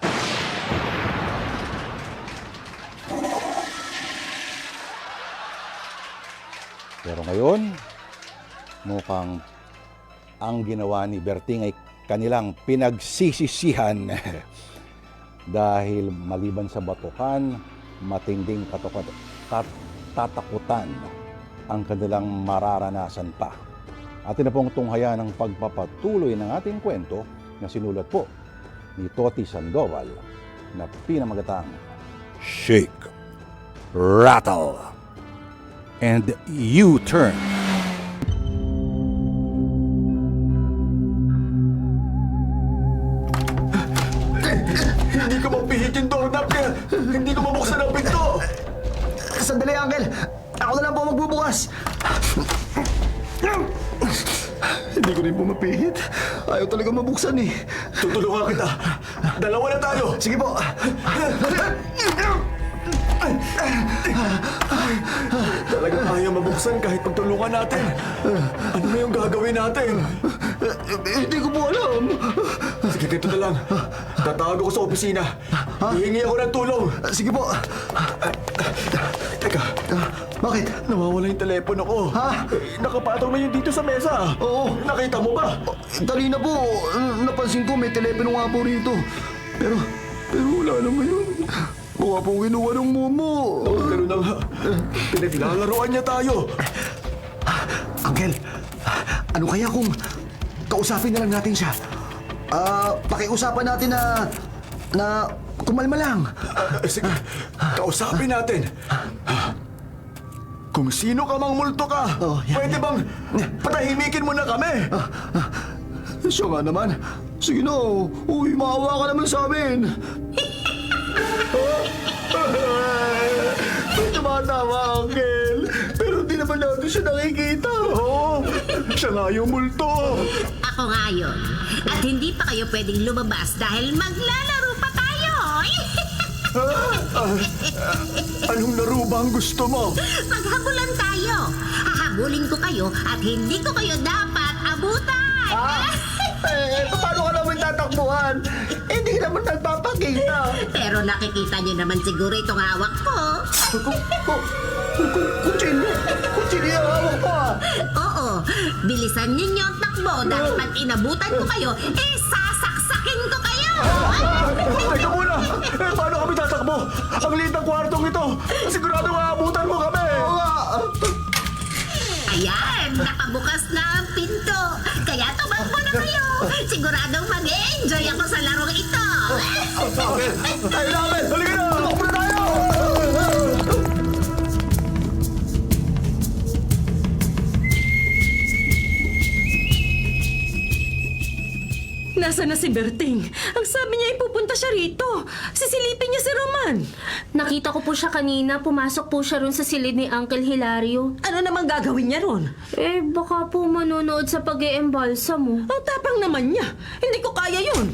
Pero ngayon, mukhang ang ginawa ni Berting ay kanilang pinagsisisihan dahil maliban sa batukan, matinding tatakutan ang kanilang mararanasan pa. Atin na pong tunghayan ang pagpapatuloy ng ating kwento na sinulat po ni Toti Sandoval na pinamagatang Shake, Rattle, and U-Turn. Hindi ko mapihit yung doorknob kaya hindi ko mabuksan ang pinto! Sandali, Uncle. Ako na lang po magbubukas. Hindi ko rin po mapihit. Ayaw talaga mabuksan eh. Tutulungan kita. Dalawa na tayo. Sige po. Talagang ayaw mabuksan kahit pagtulungan natin. Ano na yung gagawin natin? Hindi ko po alam. Sige, ganito na lang. Tatawag ako sa opisina. Hihingi ako ng tulong. Sige po. Teka, Bakit? nawawala yung telepono ko. Ha? Nakapatong na yun dito sa mesa. Oo. Nakita mo ba? Dali na po. Napansin ko may telepono nga po rito. Pero wala naman yun. Mukha pong kinuha ng Momo. Ganun na nga. Pinaglalaroan niya tayo. Uncle, ano kaya kung kausapin na lang natin siya? Pakiusapan natin na kumalma lang. Sige, kausapin natin. Kung sino ka mang multo ka, pwede bang patahimikin mo na kami? Siya nga naman. Sige na, uy, maawa ka naman sa amin. May tumatawa, Uncle. Pero hindi naman natin siya nakikita. Oo. Siya nga yung multo! Ako nga yun. At hindi pa kayo pwedeng lumabas dahil maglalaro pa tayo. Anong laro ba ang gusto mo? Maghabulan tayo. Hahabulin ko kayo at hindi ko kayo dapat abutan. Paano ka naman tatakbuhan? Hindi naman nagpapakita. Pero nakikita niyo naman siguro itong hawak ko. Kutsilyo yung hawak ko Oo, bilisan ninyo ang takbo dahil pag inabutan ko kayo, sasaksakin ko kayo. Teka muna! Paano kami tatakbo? Ang liit ng kwartong ito! Sigurado maabutan mo kami! Ayan, nakabukas na ang pinto. Kaya tumakbo na kayo. Siguradong mag-enjoy ako sa larong ito. Ay, namin! Halika na! Takbo na tayo! Nasaan na si Berting? Ang sabi niya ipupunta siya rito. Sisilipin niya si Roman. Nakita ko po siya kanina, pumasok po siya ron sa silid ni Uncle Hilario. Ano namang gagawin niya ron? Baka po manonood sa pag-iembalsa mo. Ang tapang naman niya. Hindi ko kaya yun.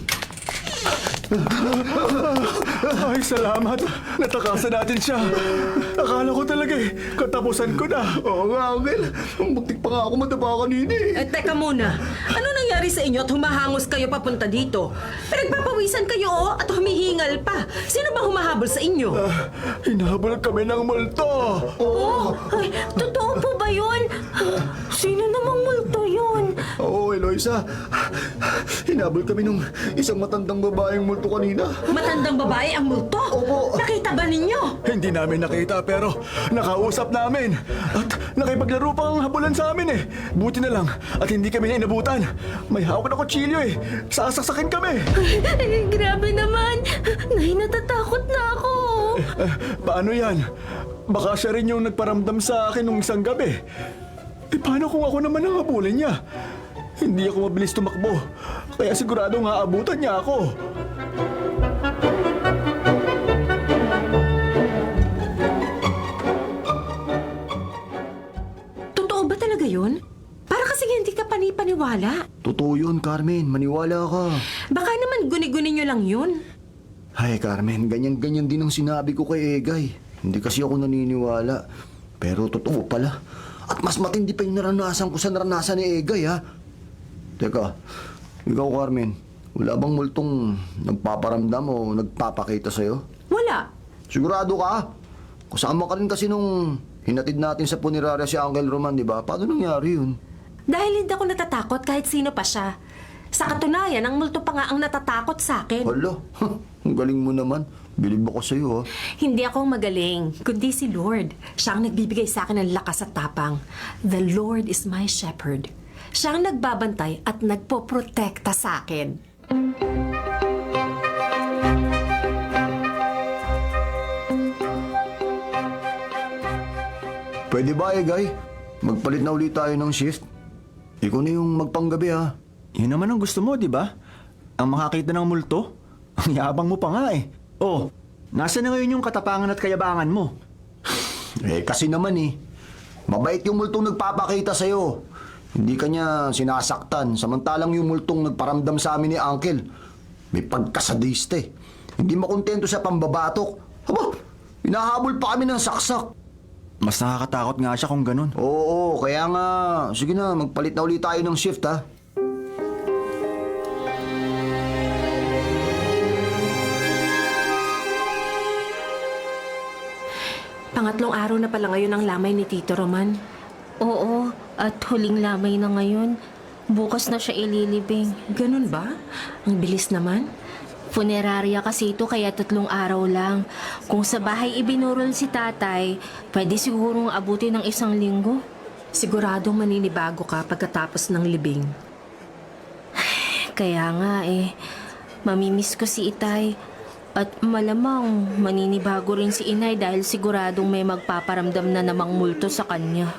Ay, salamat. Natakasan natin siya. Akala ko talaga katapusan ko na. Oo nga, Uncle. Buktik pa nga ako madaba kanina Teka muna. Ano nangyari sa inyo at humahangos kayo papunta dito? Pinagpapawisan kayo at humihingal pa. Sino ba humahabol sa inyo? Hinahabol kami ng multo. Ay, totoo po ba yun? Sino namang multo yun? Oo, Eloisa. Hinabol kami nung isang matandang babaeng multo kanina. Matandang babae ang multo? Opo. Nakita ba ninyo? Hindi namin nakita pero nakausap namin. At nakipaglaro pa ang habulan sa amin Buti na lang at hindi kami na inabutan. May hawak na kutsilyo Sasaksakin kami. Grabe naman. Nay, natatakot na ako. Paano yan? Baka siya rin yung nagparamdam sa akin nung isang gabi. Paano kung ako naman ang habulin niya? Hindi ako mabilis tumakbo. Kaya sigurado nga abutan niya ako. Totoo ba talaga yun? Para kasi hindi ka panipaniwala. Totoo yun, Carmen. Maniwala ka. Baka naman guni-guni nyo lang yun. Ay, Carmen, ganyan-ganyan din ang sinabi ko kay Egay. Hindi kasi ako naniniwala. Pero totoo pala. At mas matindi pa yung naranasan ko sa naranasan ni Egay, ha? Teka, ikaw, Carmen, wala bang multong nagpaparamdam o nagpapakita sa'yo? Wala. Sigurado ka? Kasama ka rin kasi nung hinatid natin sa punerarya si Uncle Roman, di ba? Paano nangyari yun? Dahil hindi ako natatakot kahit sino pa siya. Sa katunayan, ang multo pa nga ang natatakot sa akin. Hala, ang galing mo naman. Bilib ako sa'yo, ha? Hindi ako magaling, kundi si Lord. Siya ang nagbibigay sa akin ng lakas at tapang. The Lord is my shepherd. Siya ang nagbabantay at nagpoprotekta sa akin. Pwede ba, Egay? Magpalit na ulit tayo ng shift. Ikaw na yung magpanggabi, ha? Yun naman ang gusto mo, di ba? Ang makakita ng multo? Ang yabang mo pa nga Oh, nasa na ngayon yung katapangan at kayabangan mo? Kasi naman mabait yung multong nagpapakita sa'yo. Hindi ka niya sinasaktan, samantalang yung multong nagparamdam sa amin ni Uncle. May pagkasadiste. Hindi makontento sa pambabatok. Aba, hinahabol pa kami ng saksak. Mas nakakatakot nga siya kung ganun. Oo, kaya nga, sige na, magpalit na ulit tayo ng shift, ha? Pangatlong araw na pala ngayon ang lamay ni Tito Roman. Oo, at huling lamay na ngayon. Bukas na siya ililibing. Ganun ba? Ang bilis naman. Funerarya kasi ito kaya 3 araw lang. Kung sa bahay ibinurol si tatay, pwede sigurong abutin ng 1 linggo. Siguradong maninibago ka pagkatapos ng libing. Kaya nga mamimiss ko si Itay. At malamang maninibago rin si Inay dahil siguradong may magpaparamdam na namang multo sa kanya.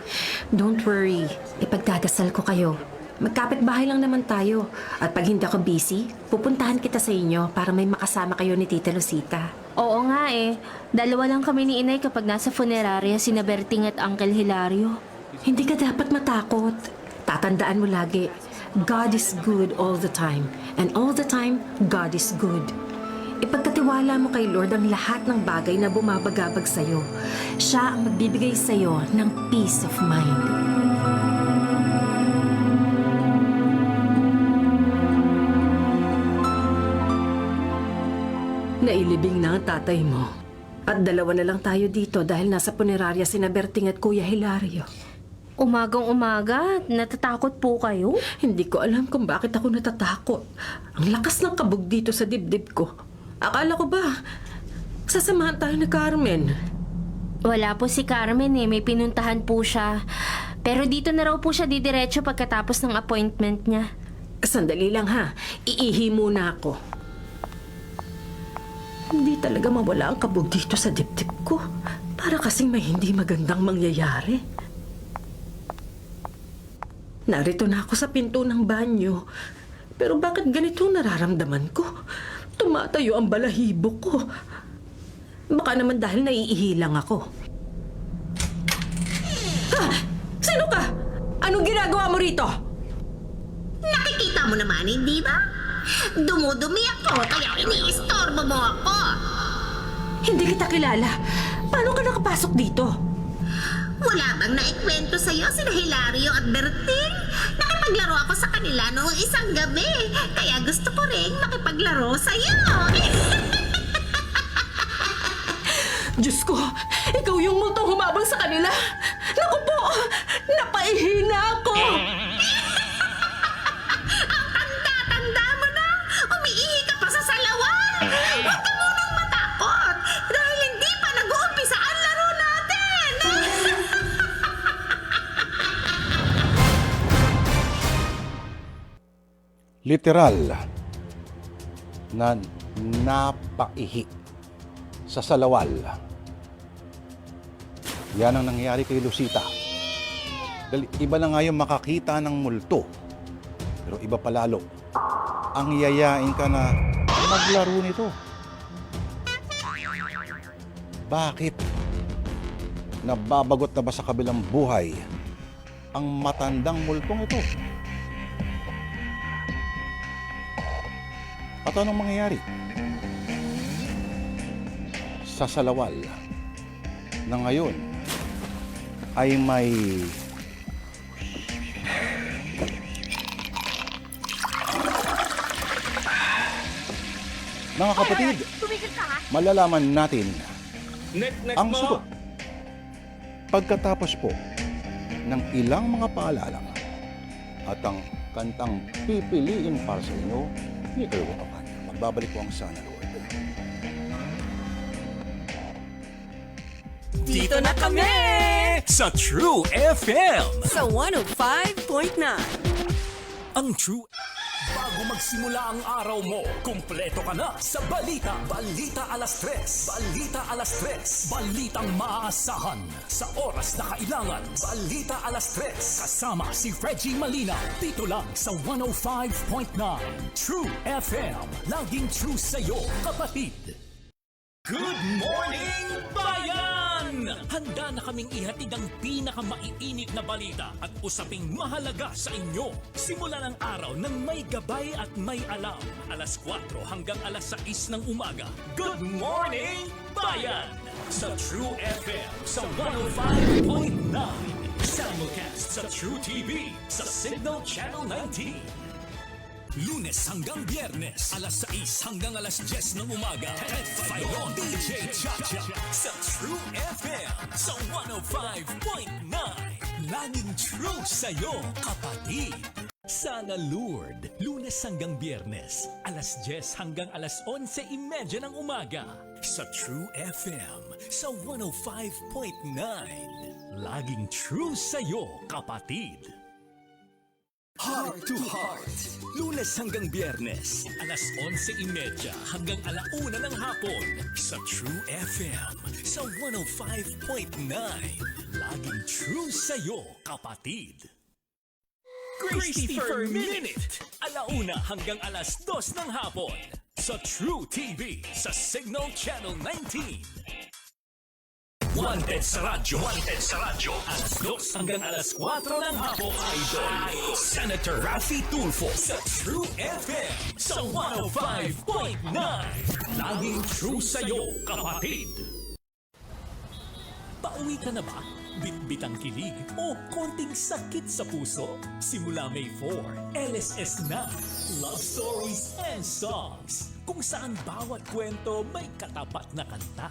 Don't worry, ipagdadasal ko kayo. Magkapit-bahay lang naman tayo. At pag hindi ako busy, pupuntahan kita sa inyo para may makasama kayo ni Tita Lucita. Oo nga 2 lang kami ni Inay kapag nasa funeraria sina Berting at Uncle Hilario. Hindi ka dapat matakot. Tatandaan mo lagi, God is good all the time. And all the time, God is good. Ipagkatiwala mo kay Lord ang lahat ng bagay na bumabagabag sa'yo. Siya ang magbibigay sa'yo ng peace of mind. Nailibing na ang tatay mo. At dalawa na lang tayo dito dahil nasa punerarya sina Berting at Kuya Hilario. Umagang-umaga, natatakot po kayo? Hindi ko alam kung bakit ako natatakot. Ang lakas ng kabog dito sa dibdib ko. Akala ko ba, sasamahan tayo ni Carmen? Wala po si Carmen eh, may pinuntahan po siya. Pero dito na raw po siya didiretso pagkatapos ng appointment niya. Sandali lang ha, iihi muna ako. Hindi talaga mawala ang kabog dito sa dibdib ko. Para kasing may hindi magandang mangyayari. Narito na ako sa pinto ng banyo. Pero bakit ganito nararamdaman ko? Tumatayo ang balahibo ko. Baka naman dahil naiihi lang ako. Ha! Sino ka? Anong ginagawa mo rito? Nakikita mo naman, hindi ba? Dumudumi ako, kaya iniistorbo mo ako. Hindi kita kilala. Paano ka nakapasok dito? Wala bang naikwento sa'yo sina Hilario at Berting? Nakipaglaro ako sa kanila noong isang gabi. Kaya gusto ko rin makipaglaro sa'yo. Diyos ko, ikaw yung multong humabang sa kanila. Naku po, napaihina ako. Ang tanda-tanda mo na. Umiihi ka pa sa salawan. Huwag ka munang matakot. Dahil hindi pa nag-uumpisa ang laro natin. Literal na napaihi sa salawal. Yan ang nangyari kay Lucita. Dahil iba na nga yung makakita ng multo. Pero iba pa lalo ang yayain ka na maglaro nito. Bakit? Nababagot na ba sa kabilang buhay ang matandang multong ito? At anong mangyayari? Sa salawal na ngayon ay may mga kapatid, malalaman natin ang sagot pagkatapos po ng ilang mga paalala at ang kantang pipiliin para sa inyo ni Erwin Ocana. Magbabalik po ang Sana Lord. Dito na kami sa True FM. Sa 105.9. Ang True. Bago magsimula ang araw mo, kumpleto ka na sa balita. Balita alas 3. Balita alas 3. Balitang maaasahan sa oras na kailangan. Balita alas 3. Kasama si Reggie Malina. Dito lang sa 105.9. True FM. Laging true sa'yo, kapatid. Good morning, bayan! Handa na kaming ihatid ang pinakamaiinit na balita at usaping mahalaga sa inyo. Simulan ang araw ng may gabay at may alam. Alas 4 hanggang alas 6 ng umaga. Good morning, bayan! Sa True FM sa 105.9. Simulcast sa True TV sa Signal Channel 19. Lunes hanggang Biyernes, alas 6 hanggang alas 10 ng umaga. Ted Filon, DJ Chacha sa True FM sa 105.9. Laging true sa'yo, kapatid. Sana Lord, Lunes hanggang Biyernes, alas 10 hanggang alas 11:30 ng umaga. Sa True FM sa 105.9. Laging true sa'yo, kapatid. Heart to Heart. Lunes hanggang Biyernes, alas 11:30 hanggang alauna ng hapon sa True FM sa 105.9. Laging true sa'yo, kapatid. Christy per Minute. Alauna hanggang alas 2 ng hapon sa True TV sa Signal Channel 19. Wanted sa radyo. Wanted sa radyo. Alas 2 hanggang alas 4 ng hapon. Idol. Senator Raffy Tulfo sa True FM sa 105.9. Laging true sa'yo, kapatid. Pauwi ka na ba? Bitbitang kilig o konting sakit sa puso? Simula May 4, LSS na. Love Stories and Songs. Kung saan bawat kwento may katapat na kanta.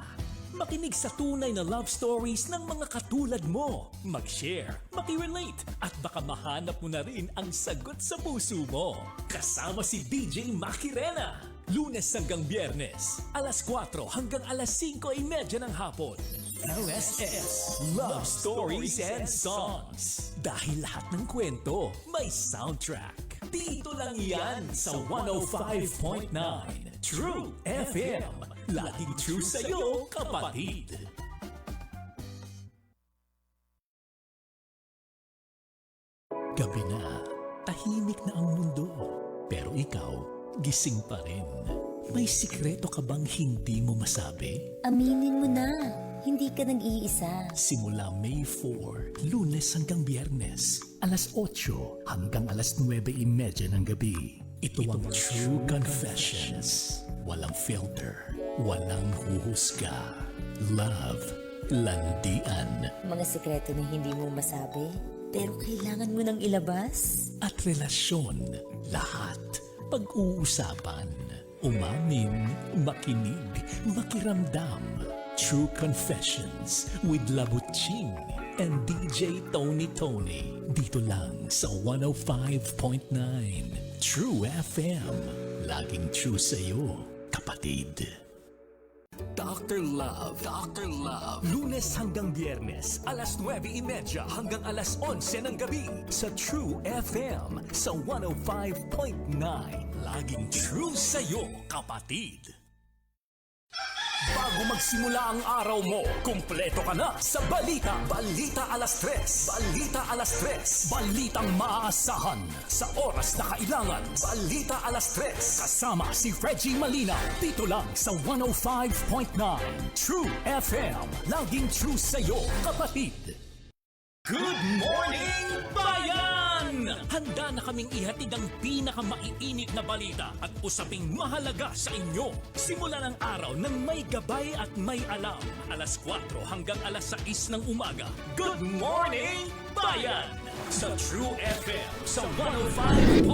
Makinig sa tunay na love stories ng mga katulad mo. Mag-share, makirelate, at baka mahanap mo na rin ang sagot sa puso mo. Kasama si DJ Makirena. Lunes hanggang Biyernes, alas 4 hanggang alas 5:30 ng hapon. LSS, Love Stories and Songs. Dahil lahat ng kwento may soundtrack. Dito lang yan sa 105.9 True FM. Laging true sa'yo, kapatid. Gabi na, tahimik na ang mundo. Pero ikaw, gising pa rin. May sikreto ka bang hindi mo masabi? Aminin mo na, hindi ka nag-iisa. Simula May 4, Lunes hanggang Biyernes, alas 8 hanggang alas 9:30 ng gabi. Ito ang True Confessions. Walang filter, walang huhusga. Love, landian. Mga sikreto na hindi mo masabi, pero kailangan mo nang ilabas. At relasyon, lahat pag-uusapan. Umamin, makinig, makiramdam. True Confessions with Labutching and DJ Tony. Dito lang sa 105.9 True FM. Laging true sa'yo, kapatid. Dr. Love. Dr. Love. Lunes hanggang Biyernes, alas 9:30 hanggang alas 11 ng gabi sa True FM sa 105.9. Laging true sa'yo, kapatid. Bago magsimula ang araw mo, kumpleto ka na sa balita. Balita alas 3. Balita alas 3. Balitang maaasahan sa oras na kailangan. Balita alas 3. Kasama si Reggie Malina. Dito lang sa 105.9 True FM. Laging true sa'yo, kapatid. Good morning, bayan! Handa na kaming ihatid ang pinakamaiinit na balita at usaping mahalaga sa inyo. Simula ng araw ng may gabay at may alam. Alas 4 hanggang alas 6 ng umaga. Good morning, bayan! Sa True FM sa 105.9.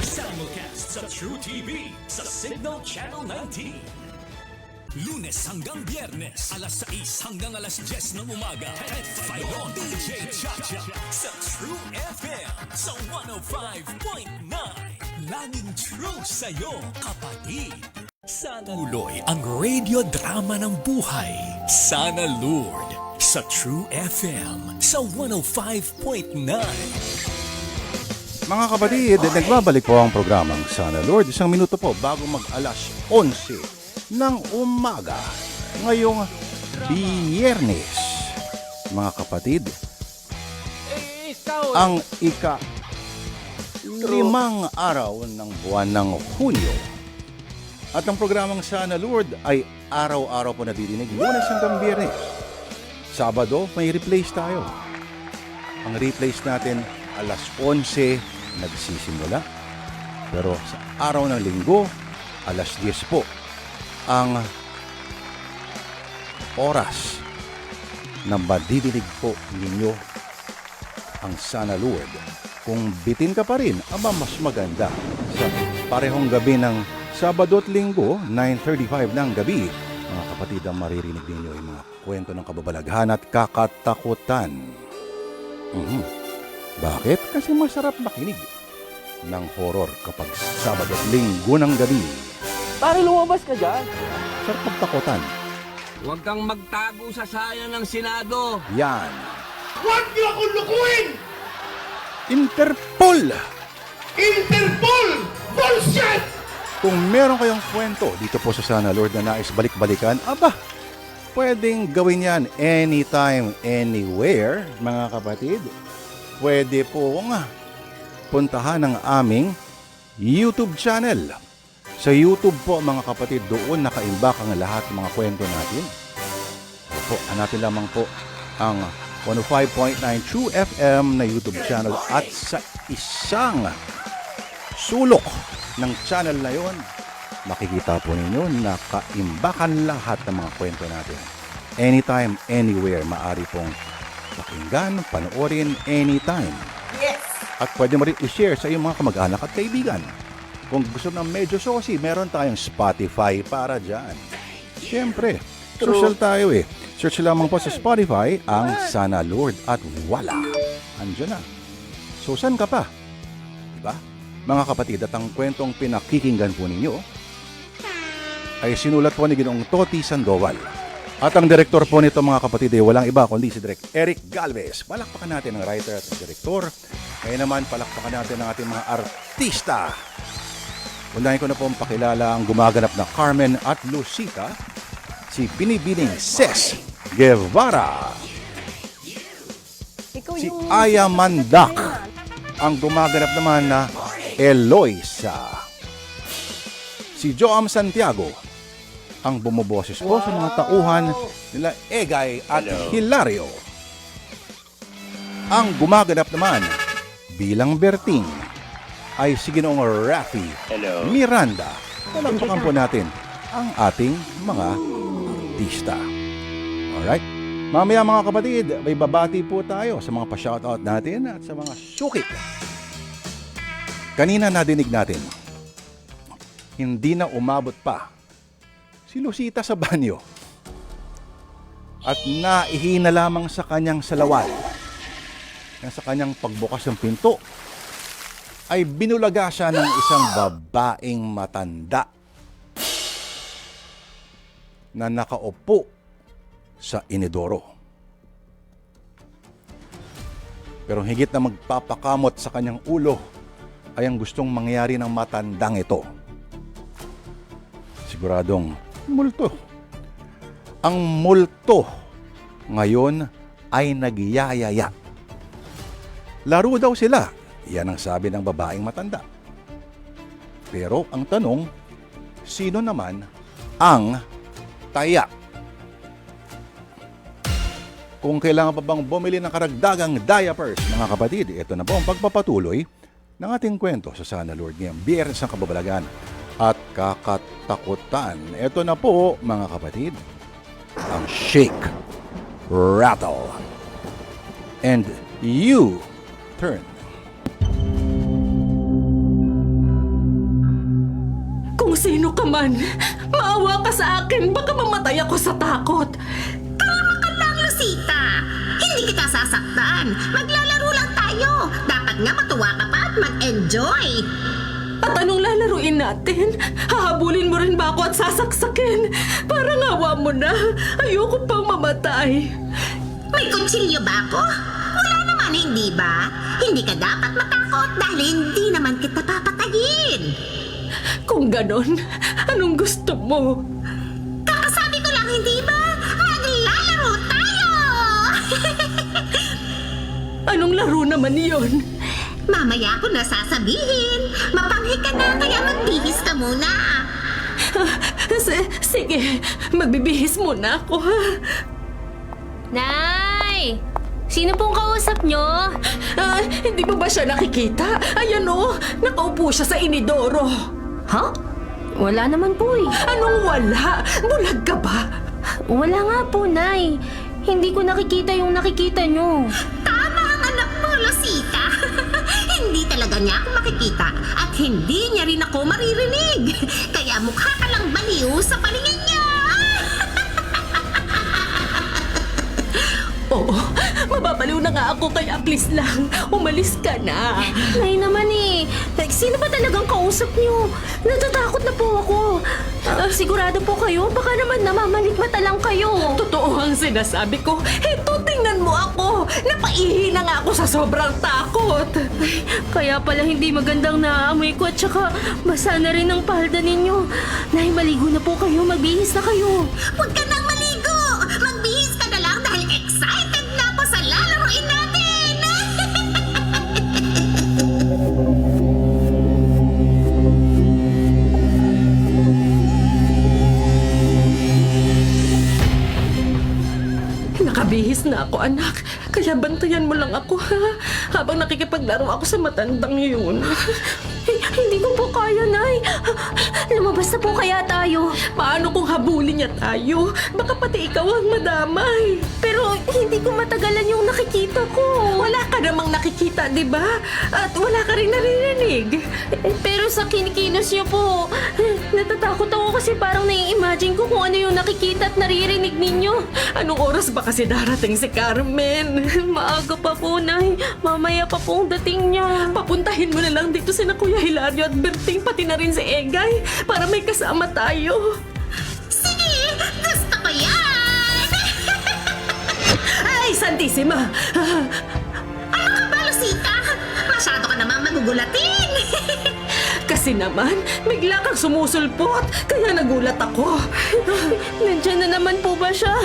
Simulcast sa True TV sa Signal Channel 19. Lunes hanggang Biyernes, alas 6 hanggang alas 10 ng umaga. Fayon DJ Chacha sa True FM sa 105.9. Laging true sa'yo, kapatid. Sana tuloy ang radio drama ng buhay. Sana Lord sa True FM sa 105.9. Mga kapatid, nagbabalik po ang programang Sana Lord. 1 minuto po bago mag-alas 11 ng umaga ngayong Biyernes. Mga kapatid, ang ika-5 araw ng buwan ng Hunyo. At ang programang Sana Lord ay araw-araw po nadidinig, Lunes hanggang Biyernes. Sabado, may replays tayo. Ang replays natin alas 11 nagsisimula. Pero sa araw ng Linggo, alas 10 po ang oras na madidinig po ninyo ang Sana Lord. Kung bitin ka pa rin, mas maganda sa parehong gabi ng Sabado at Linggo, 9:35 ng gabi. Mga kapatid, ang maririnig ninyo yung mga kwento ng kababalaghan at kakatakutan. Bakit? Kasi masarap makinig ng horror kapag Sabado at Linggo ng gabi. Pare, lumabas ka dyan. Sarap magtakutan. Huwag kang magtago sa sayang ng Senado. Yan. Huwag niyo akong lukuin! Interpol! Interpol! Bullshit! Kung meron kayong kwento dito po sa Sana Lord na nais balik-balikan, pwedeng gawin yan anytime, anywhere, mga kapatid. Pwede po puntahan ang aming YouTube channel. Sa YouTube po, mga kapatid, doon nakaimbak ang lahat ng mga kwento natin. po, hanapin lamang po ang 105.9 True FM na YouTube channel at sa isang sulok ng channel na yon, makikita po ninyo na kaimbakan lahat ng mga kwento natin. Anytime, anywhere, maaari pong pakinggan, panoorin, anytime. Yes! At pwede mo rin i-share sa iyong mga kamag-anak at kaibigan. Kung gusto ng medyo saucy, meron tayong Spotify para dyan. Siyempre, social tayo eh. Search lamang po sa Spotify ang Sana Lord at wala. Andiyan na. So, saan ka pa? Diba? Mga kapatid, at ang kwentong pinakikinggan po ninyo ay sinulat po ni Ginoong Toti Sandoval. At ang direktor po nito, mga kapatid, ay walang iba kundi si Direk Eric Galvez. Palakpakan natin ang writer at ang direktor. Ngayon naman, palakpakan natin ang ating mga artista. Unahin ko na po ang pakilala ang gumaganap na Carmen at Lucita, si Binibining Ses Guevara. Si Aya Mandak, ang gumaganap naman na Eloisa. Si Joam Santiago, ang bumuboses po sa mga tauhan nila Egay at Hilario. Ang gumaganap naman bilang Berting ay si Ginoong Rafi Miranda. Palakpakan po natin ang ating mga artista. Alright? Mamaya mga kapatid, may babati po tayo sa mga pa-shoutout natin at sa mga suki. Kanina nadinig natin, hindi na umabot pa si Lucita sa banyo at naihina lamang sa kanyang salawal. Sa kanyang pagbukas ng pinto, ay binulaga siya ng isang babaeng matanda na nakaupo sa inidoro. Pero higit na magpapakamot sa kanyang ulo ay ang gustong mangyari ng matandang ito. Siguradong multo. Ang multo ngayon ay nagyayaya. Laro daw sila. Yan ang sabi ng babaeng matanda. Pero ang tanong, sino naman ang taya? Kung kailangan pa bang bumili ng karagdagang diapers, mga kapatid, ito na po ang pagpapatuloy ng ating kwento sa Sana Lord ngayong Biyernes ng Kababalagan at Kakatakutan. Ito na po, mga kapatid, ang Shake, Rattle, and U-Turn. Kung sino ka man, maawa ka sa akin, baka mamatay ako sa takot. Tama ka lang, Lucita. Hindi kita sasaktan. Maglalaro lang tayo. Dapat nga matuwa ka pa at mag-enjoy. At anong lalaruin natin? Hahabulin mo rin ba ako at sasaksakin? Parang awa mo na. Ayoko pang mamatay. May kutsilyo ba ako? Wala naman, hindi ba? Hindi ka dapat matakot dahil hindi naman kita papatayin. Kung ganon, anong gusto mo? Kakasabi ko lang, hindi ba? Maglalaro tayo! Anong laro naman iyon? Mamaya ko na sasabihin. Mapanghi ka na, kaya magbihis ka muna. Sige, magbibihis muna ako, ha? Nay! Sino pong kausap nyo? Hindi mo ba siya nakikita? Ayan o, nakaupo siya sa inidoro. Ha? Wala naman po eh. Anong wala? Bulag ka ba? Wala nga po, Nay. Hindi ko nakikita yung nakikita nyo. Tama ang anak mo, Lucita. Hindi talaga niya ako makikita at hindi niya rin ako maririnig. Kaya mukha ka lang baliw sa paningin niya. Oo, mababaliw na nga ako kaya please lang, umalis ka na. Nay naman eh. Sino ba talagang kausap nyo? Natatakot na po ako. Sigurado po kayo? Baka naman namamalikmata lang kayo. Totoo ang sinasabi ko. Heto, tingnan mo ako. Napaihi na nga ako sa sobrang takot. Ay, kaya pala hindi magandang naaamoy ko at saka basa na rin ang palda ninyo. Nay, maligo na po kayo. Magbihis na kayo. Huwag ka nang maligo. Magbihis ka na lang dahil excited na ako sa lalaroin natin. Bihis na ako, anak. Kaya bantayan mo lang ako, ha? Habang nakikipaglaro ako sa matandang yun. Hindi ko po kaya, Nay. Lumabas na po kaya tayo. Paano kung habulin niya tayo? Baka pati ikaw ang madamay. Pero hindi ko matagalan yung nakikita ko. Wala ka namang nakikita, di ba? At wala ka rin naririnig. Pero sa kinikilos niyo po, natatakot ako kasi parang nai-imagine ko kung ano yung nakikita at naririnig ninyo. Anong oras ba kasi darating si Carmen? Maaga pa po, Nay. Mamaya pa po ang dating niya. Papuntahin mo na lang dito si Kuya Hilario at Berting, pati na rin si Egay, para may kasama tayo. Sige! Gusto ko yan! Ay, Santissima! Ano ka ba, Lucita? Masyado ka namang magugulatin! Kasi naman, bigla kang sumusulpot, kaya nagulat ako. Nandiyan na naman po ba siya?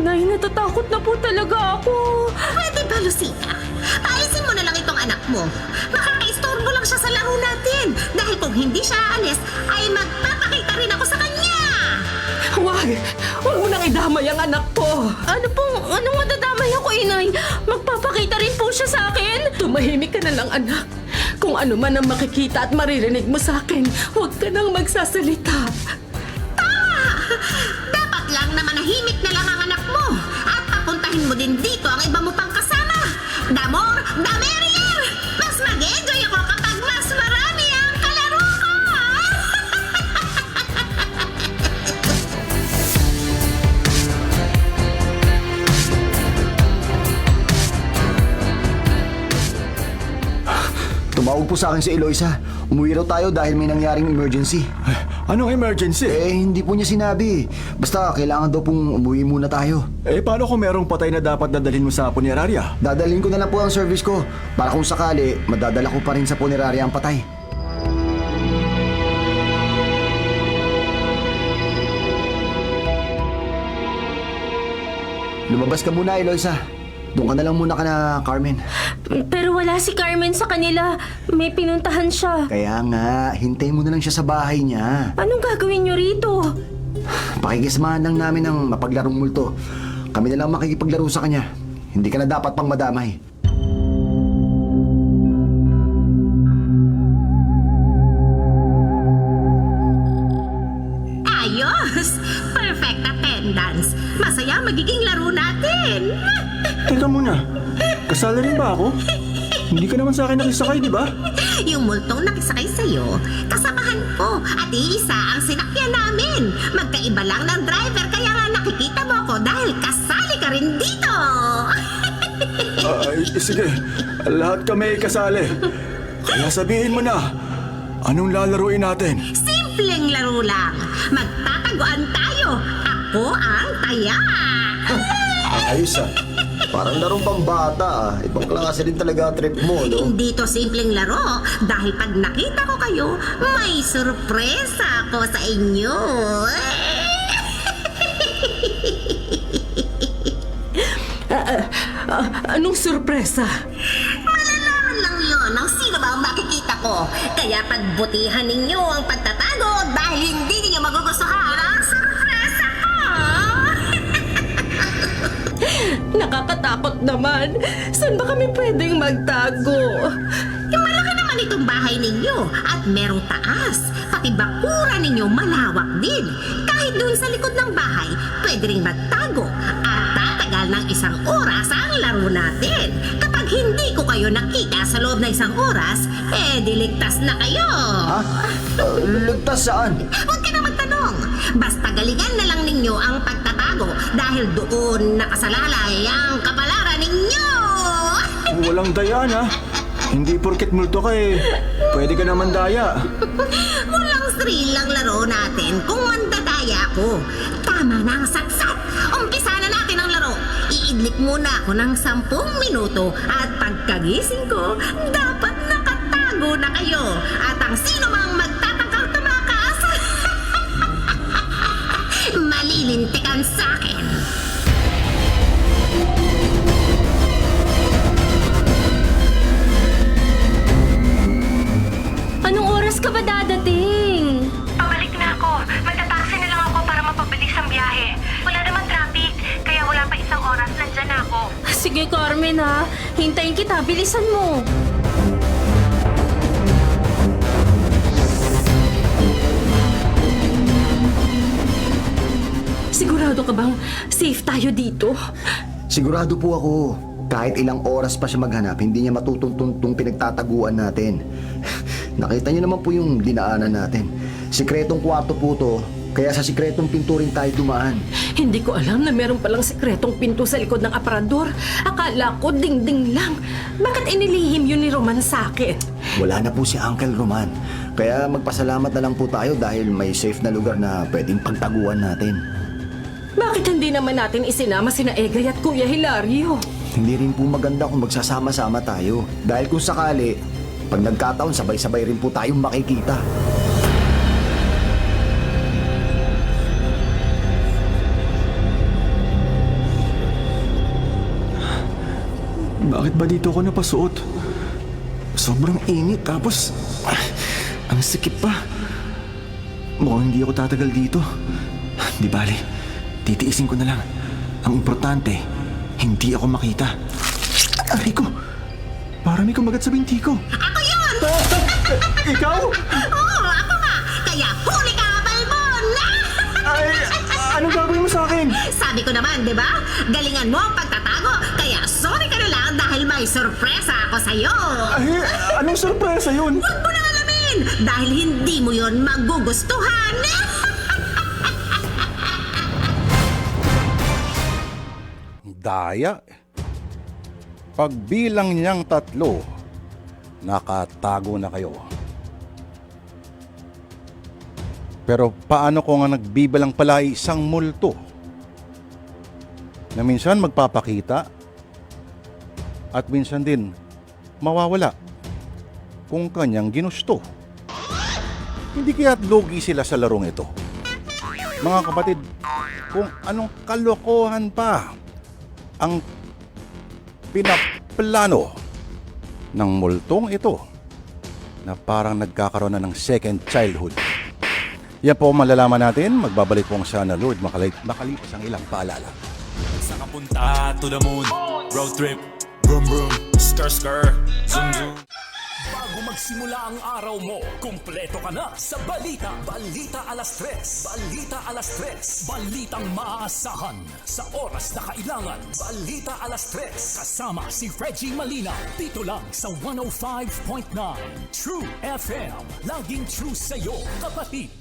Nay, natatakot na po talaga ako. Pwede ba, Lucita? Paalisin mo na lang itong anak mo. Makakaistorbo lang siya sa laro natin. Dahil kung hindi siya aalis, ay magpapakita rin ako sa kanya. Huwag mo nang idamay ang anak ko. Anong madadamay ako, Inay? Magpapakita rin po siya sa akin? Tumahimik ka na lang, anak. Kung ano man ang makikita at maririnig mo sa akin, huwag ka nang magsasalita. Tama! Dapat lang na manahimik na lang ang anak mo. At papuntahin mo din dito ang iba mo pang kasama. The more, the merrier! Mas mag-enjoy ako kapag mas marami ang kalaro ko! Tumawag po sa akin si Eloisa. Umuwi raw tayo dahil may nangyaring emergency. Anong emergency? Hindi po niya sinabi. Basta kailangan daw pong umuwi muna tayo. Paano kung merong patay na dapat dadalhin mo sa punerarya? Dadalhin ko na lang po ang service ko para kung sakali, madadala ko pa rin sa punerarya ang patay. Lumabas ka muna, Eloisa. Doon ka na lang muna Carmen. Pero wala si Carmen sa kanila. May pinuntahan siya. Kaya nga, hintay mo na lang siya sa bahay niya. Anong gagawin niyo rito? Pakikisamahan lang namin ng mapaglarong multo. Kami na lang makikipaglaro sa kanya. Hindi ka na dapat pang madamay. Ayos! Perfect attendance. Masaya magiging laro natin. Teka muna, kasali rin ba ako? Hindi ka naman sa akin nakisakay, di ba? Yung multong nakisakay sa'yo, kasamahan ko at iisa ang sinakyan namin. Magkaiba lang ng driver kaya nga nakikita mo ako dahil kasali ka rin dito. Sige, lahat kami kasali. Kaya sabihin mo na, anong lalaruin natin? Simpleng laro lang. Magtataguan tayo. Ako ang taya. Ayos ah. Parang larong pambata ah. Ibang klase din talaga ang trip mo, no? Hindi to simpleng laro dahil pag nakita ko kayo, may sorpresa ako sa inyo. Anong sorpresa? Malalaman lang yun ang sino ba ang makikita ko. Kaya pagbutihan ninyo ang pagtatago dahil hindi ninyo magugustuhan ang sorpresa ko. Nakakatakot naman. Saan ba kami pwedeng magtago? Malaki naman itong bahay ninyo at merong taas. Pati bakura ninyo malawak din. Kahit doon sa likod ng bahay, pwede ring magtago. At tatagal ng 1 oras ang laro natin. Kapag hindi ko kayo nakita sa loob na 1 oras, diligtas na kayo. Ha? Ligtas saan? Huwag ka na magtanong. Basta galingan na lang ninyo ang pagtatago dahil doon nakasalalay ang kapalaran ninyo. Walang daya na. Hindi porket multo ka pwede ka naman daya. Walang thrill ang laro natin kung mandadaya ako. Tama na ang satsat. Umpisa na natin ang laro. Iidlik muna ako ng 10 minuto at pagkagising ko, dapat nakatago na kayo. At ang sino mang magtatangkang tumakas, malilintikan sa akin. Anong oras ka ba dadating? Pabalik na ako. Magta-taxi na lang ako para mapabilis ang biyahe. Wala naman traffic, kaya wala pa 1 oras na Nandyan na ako. Sige, Carmen ha. Hintayin kita. Bilisan mo. Sigurado ka bang safe tayo dito? Sigurado po ako. Kahit ilang oras pa siya maghanap, hindi niya matutuntong pinagtataguan natin. Nakita niyo naman po yung dinaanan natin. Sikretong kwarto po to, kaya sa sikretong pinto rin tayo dumaan. Hindi ko alam na meron palang sikretong pinto sa likod ng aparador. Akala ko dingding lang. Bakit inilihim yun ni Roman sa akin? Wala na po si Uncle Roman. Kaya magpasalamat na lang po tayo dahil may safe na lugar na pwedeng pagtaguan natin. Bakit hindi naman natin isinama sina Egay at Kuya Hilario? Hindi rin po maganda kung magsasama-sama tayo. Dahil kung sakali, pag nagkataon, sabay-sabay rin po tayong makikita. Bakit ba dito ako napasuot? Sobrang init tapos ang sikip pa. Mukhang hindi ako tatagal dito. Di bale, titiisin ko na lang. Ang importante, hindi ako makita. Aray ko! Para may kumagat sa binti ko. Ako yun! Ikaw? Oo, ako nga! Kaya huli ka, Balbon! Ay, anong gagawin mo sa akin? Sabi ko naman, di ba? Galingan mo ang pagtatago. Kaya sorry ka na lang dahil may sorpresa ako sa'yo. Ay, anong sorpresa yun? Huwag mo na alamin! Dahil hindi mo yun magugustuhan. Daya. Pagbilang niyang 3, nakatago na kayo. Pero paano kung nga nagbibalang pala ay isang multo na minsan magpapakita at minsan din mawawala kung kanyang ginusto? Hindi kaya't lugi sila sa larong ito? Mga kapatid, kung anong kalokohan pa ang pinaplano ng multong ito na parang nagkakaroon na ng second childhood. Yan po malalaman natin. Magbabalik po ang sana Lord makalipas ang ilang paalala. Sa kapunta to the moon, road trip, vroom vroom, skr skr, zoom zoom. Bago magsimula ang araw mo, kumpleto ka na sa balita. Balita alas 3. Balita alas 3. Balitang maaasahan sa oras na kailangan. Balita alas 3. Kasama si Reggie Malina. Dito lang sa 105.9 True FM. Laging true sa'yo, kapatid.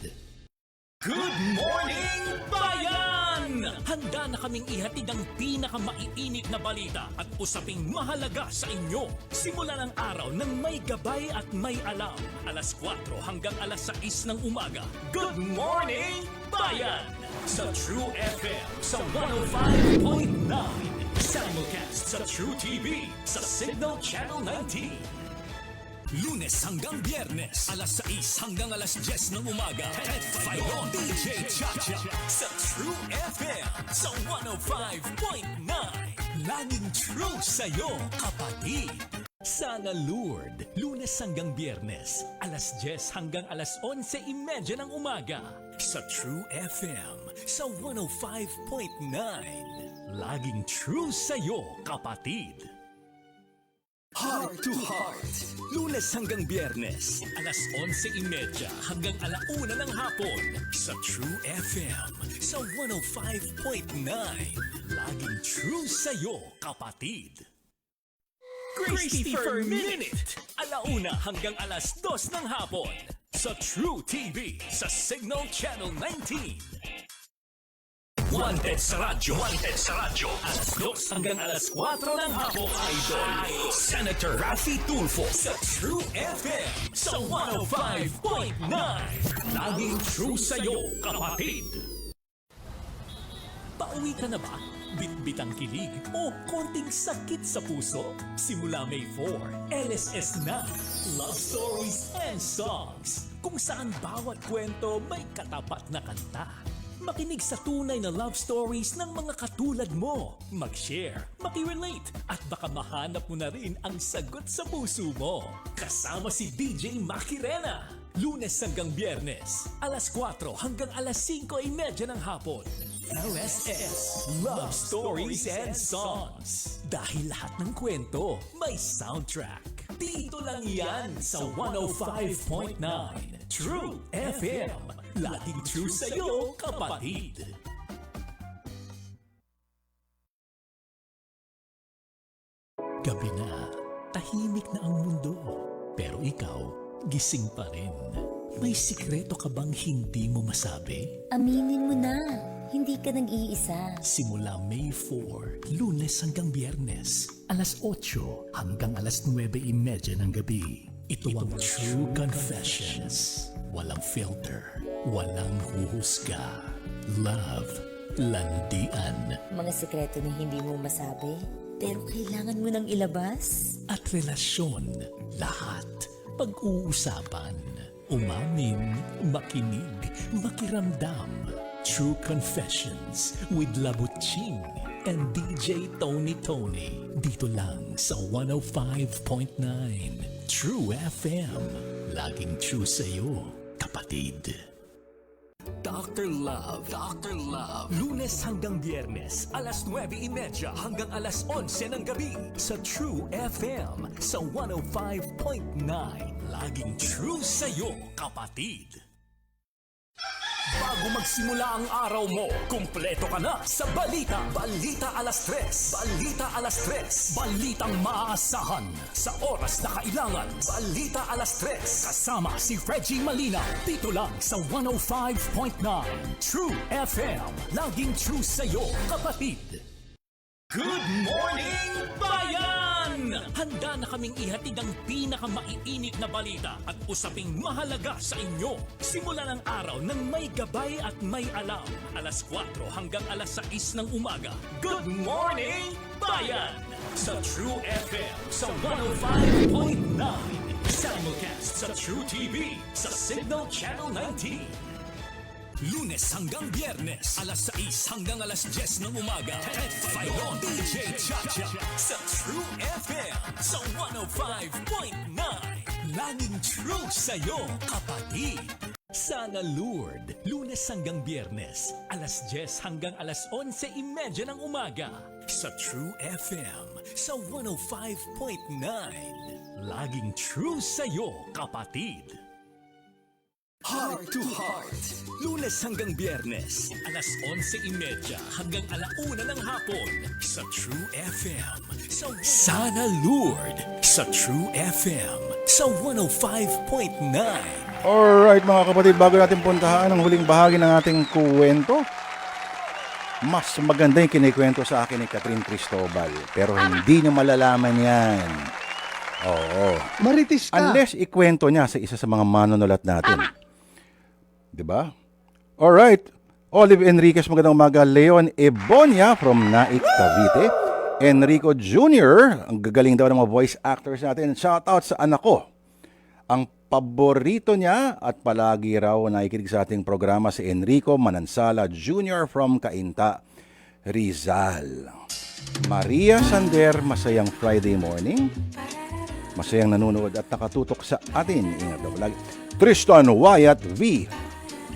Good morning, bayan! Handa na kaming ihatid ang pinakamaiinit na balita at usaping mahalaga sa inyo. Simulan ang araw ng may gabay at may alam. Alas 4 hanggang alas 6 ng umaga. Good morning, bayan! Sa True FM sa 105.9. Simulcast sa True TV sa Signal Channel 19. Lunes hanggang Biyernes, alas 6 hanggang alas 10 ng umaga. Ted Filon, DJ Chacha sa True FM sa 105.9. Laging true sa'yo, kapatid. Sana Lord, Lunes hanggang Biyernes, alas 10 hanggang alas 11:30 ng umaga. Sa True FM sa 105.9. Laging true sa'yo, kapatid. Heart to Heart. Lunes hanggang Biyernes, alas 11:30 hanggang alauna ng hapon sa True FM sa 105.9. Laging true sa'yo, kapatid. Christopher Minute. Alauna hanggang alas 2 ng hapon sa True TV sa Signal Channel 19. Wanted sa radyo. Wanted sa radyo. Alas 2 hanggang alas 4 ng hapon. Idol. Senator Raffy Tulfo sa True FM sa 105.9. Laging true sa'yo, kapatid. Pauwi ka na ba? Bitbitang kilig o konting sakit sa puso? Simula May 4, LSS na. Love Stories and Songs. Kung saan bawat kwento may katapat na kanta. Makinig sa tunay na love stories ng mga katulad mo. Mag-share, maki-relate, at baka mahanap mo na rin ang sagot sa puso mo. Kasama si DJ Makirena. Lunes hanggang Biyernes, alas 4 hanggang alas 5:30 ng hapon. LSS Love Stories and Songs. Dahil lahat ng kwento may soundtrack. Dito lang yan sa 105.9 True FM. Laging true sa'yo, kapatid. Gabi na, tahimik na ang mundo. Pero ikaw, gising pa rin. May sikreto ka bang hindi mo masabi? Aminin mo na, hindi ka nag-iisa. Simula May 4, Lunes hanggang Biyernes, alas 8 hanggang alas 9:30 ng gabi. Ito ang True Confessions. Walang filter, walang huhusga. Love, landian. Mga sikreto na hindi mo masabi, pero kailangan mo nang ilabas. At relasyon, lahat pag-uusapan. Umamin, makinig, makiramdam. True Confessions with Labutching and DJ Tony. Dito lang sa 105.9 True FM. Laging true sa'yo, kapatid. Dr. Love. Lunes hanggang Biyernes, alas 9:30 hanggang alas 11 ng gabi sa True FM sa 105.9. Laging true sa'yo, kapatid. Bago magsimula ang araw mo, kumpleto ka na sa balita. Balita alas 3. Balitang maaasahan sa oras na kailangan. Balita alas 3. Kasama si Reggie Malina. Dito lang sa 105.9 True FM. Laging true sa'yo, kapatid. Good morning, bayan! Handa na kaming ihatid ang pinakamaiinit na balita at usaping mahalaga sa inyo. Simula ng araw ng may gabay at may alam. Alas 4 hanggang alas 6 ng umaga. Good morning, bayan! Sa True FM sa 105.9. Simulcast sa True TV sa Signal Channel 19. Lunes hanggang Biyernes, alas 6 hanggang alas 10 ng umaga. Ted DJ Chacha sa True FM sa 105.9. Laging true sa'yo, kapatid. Sana Lord, Lunes hanggang Biyernes, alas 10 hanggang alas 11:30 ng umaga. Sa True FM sa 105.9. Laging true sa'yo, kapatid. Heart to Heart. Lunes hanggang Biyernes, alas 11:30 hanggang alauna ng hapon sa True FM. Sana Lord sa True FM sa 105.9. Alright mga kapatid, bago natin puntahan ang huling bahagi ng ating kwento, mas maganda yung kinikwento sa akin ni Catherine Cristobal. Pero hindi niyo malalaman yan. Oo. Maritis ka. Unless ikwento niya sa isa sa mga manunulat natin. Diba? Alright. Olive Enriquez, magandang umaga. Leon Ebonia from Naik, Cavite. Enrico Jr., ang gagaling daw ng mga voice actors natin. Shoutout sa anak ko. Ang paborito niya at palagi raw nakikinig sa ating programa si Enrico Manansala Jr. from Cainta, Rizal. Maria Sander, masayang Friday morning. Masayang nanonood at nakatutok sa atin. Ingat daw lagi. Tristan Wyatt V.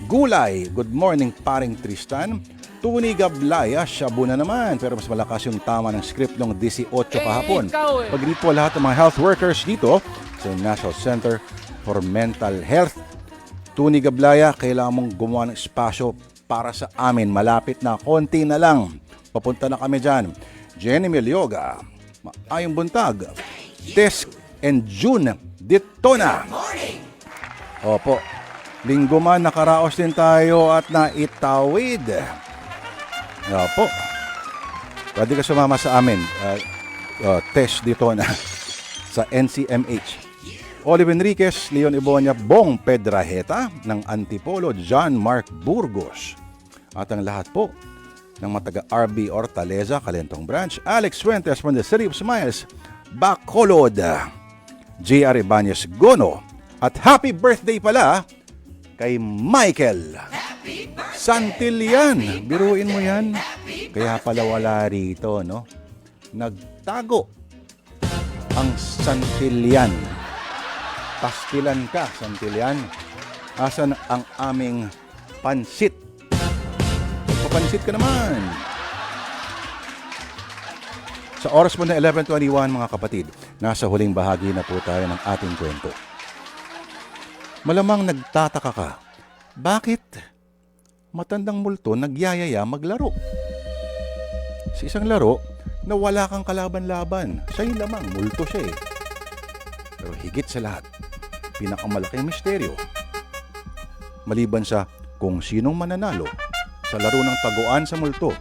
Gulay, good morning paring Tristan. Tuni Gablaya, shabu na naman. Pero mas malakas yung tama ng script ng 18 kahapon. Pag-greet po lahat ng mga health workers dito sa National Center for Mental Health. Tuni Gablaya, kailangan mong gumawa ng espasyo para sa amin. Malapit na, konti na lang. Papunta na kami dyan. Jenny Melioga, maayong buntag. Tess and June Ditona. Opo. Linggo man, nakaraos din tayo at naitawid. Opo. Pwede ka sumama sa amin. Test dito na sa NCMH. Olive Enriquez, Leon Ebonia, Bong Pedraheta ng Antipolo, John Mark Burgos. At ang lahat po ng mataga RB Hortaleza, Calentong Branch, Alex Fuentes from the City of Smiles, Bacolod, J.R. Ibanez Gono. At happy birthday pala kay Michael Santillan. Biruin mo yan. Kaya pala wala rito, no? Nagtago ang Santillan. Pastilan ka, Santillan. Asan ang aming pansit? Mapansit ka naman. Sa oras po na 11:21 mga kapatid, nasa huling bahagi na po tayo ng ating kwento. Malamang nagtataka ka, bakit matandang multo nagyayaya maglaro? Sa isang laro na wala kang kalaban-laban, sa'yo lamang, multo siya eh. Pero higit sa lahat, pinakamalaking misteryo, maliban sa kung sinong mananalo sa laro ng taguan sa multo,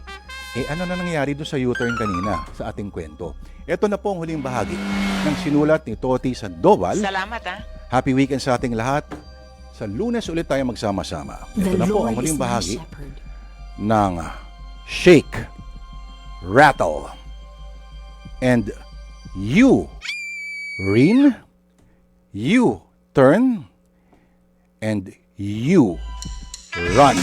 ano na nangyari doon sa U-turn kanina sa ating kwento. Ito na po ang huling bahagi ng sinulat ni Toti Sandoval. Salamat ha. Happy weekend sa ating lahat. Sa Lunes ulit tayo magsama-sama. Ito na po ang huling bahagi ng Shake, Rattle, and U-Rin, U-Turn, and U-Run.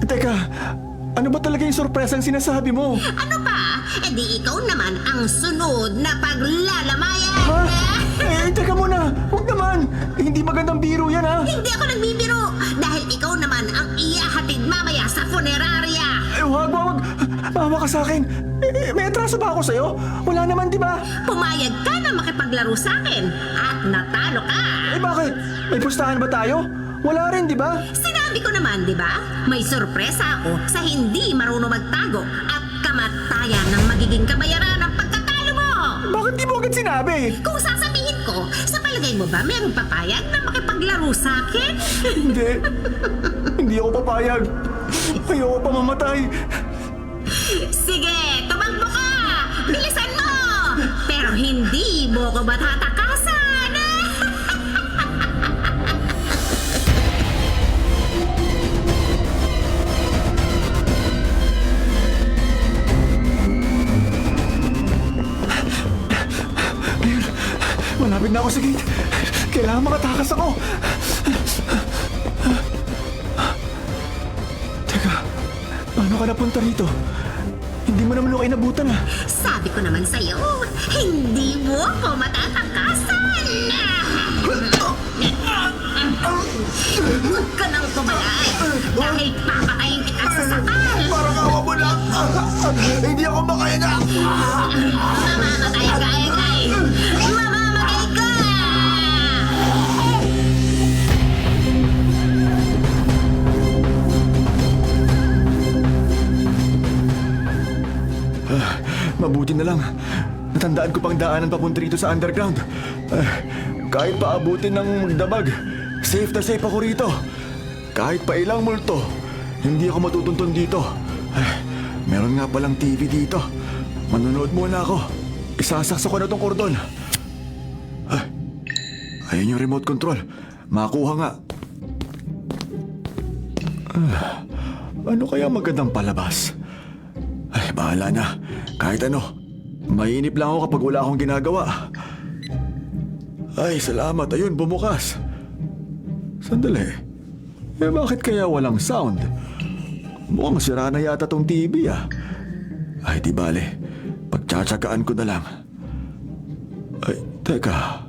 Teka, ano ba talaga yung sorpresang sinasabi mo? Ano ba? E di ikaw naman ang sunod na paglalamayan. Ha? Teka muna, huwag naman. Hindi magandang biro yan, ha? Hindi ako nagbibiro dahil ikaw naman ang iyahatid mamaya sa funeraria. Huwag. Mawa ka sa akin. May atraso ba ako sa'yo? Wala naman, di ba? Pumayag ka na makipaglaro sa akin at natalo ka. Bakit? May pustahan ba tayo? Wala rin, di ba? Sinabi ko naman, di ba? May sorpresa ako sa hindi marunong magtago at kamatayan ng magiging kabayaran ng pagkatalo mo. Bakit di mo agad sinabi? Kung sasabihin ko, sa palagay mo ba merong papayag na makipaglaro sa akin? Hindi. Hindi ako papayag. Ayoko pa mamatay. Sige, tumakbo ka! Bilisan mo! Pero hindi mo ko matatakasan! Malapit na ako sa gate. Kailangan makatakas ako. Teka, paano ka napunta rito? Hindi mo naman ako inabutan ah. Sabi ko naman sa'yo, hindi mo ko matatakasan! Huwag ka nang tumalay dahil papatayin kita sa sakal! Parang awa mo lang! Hindi ako makahinga! Mamamatay ka, Egay! Mamamatay ka! Mabuti na lang. Natandaan ko pang daanan papunta rito sa underground. Kahit pa abutin ng magdamag, safe na safe ako rito. Kahit pa ilang multo, hindi ako matutuntun dito. Meron nga palang TV dito. Manonood muna ako. Isasaksa ko na tong kordon. Ayun yung remote control. Makuha nga. Ano kaya magandang palabas? Bahala na. Kahit ano. Mainip lang ako kapag wala akong ginagawa. Ay, salamat. Ayun, bumukas. Sandali. Bakit kaya walang sound? Mukhang sira na yata tong TV ah. Ay, di bale. Pagtsatsagaan ko na lang. Ay, teka.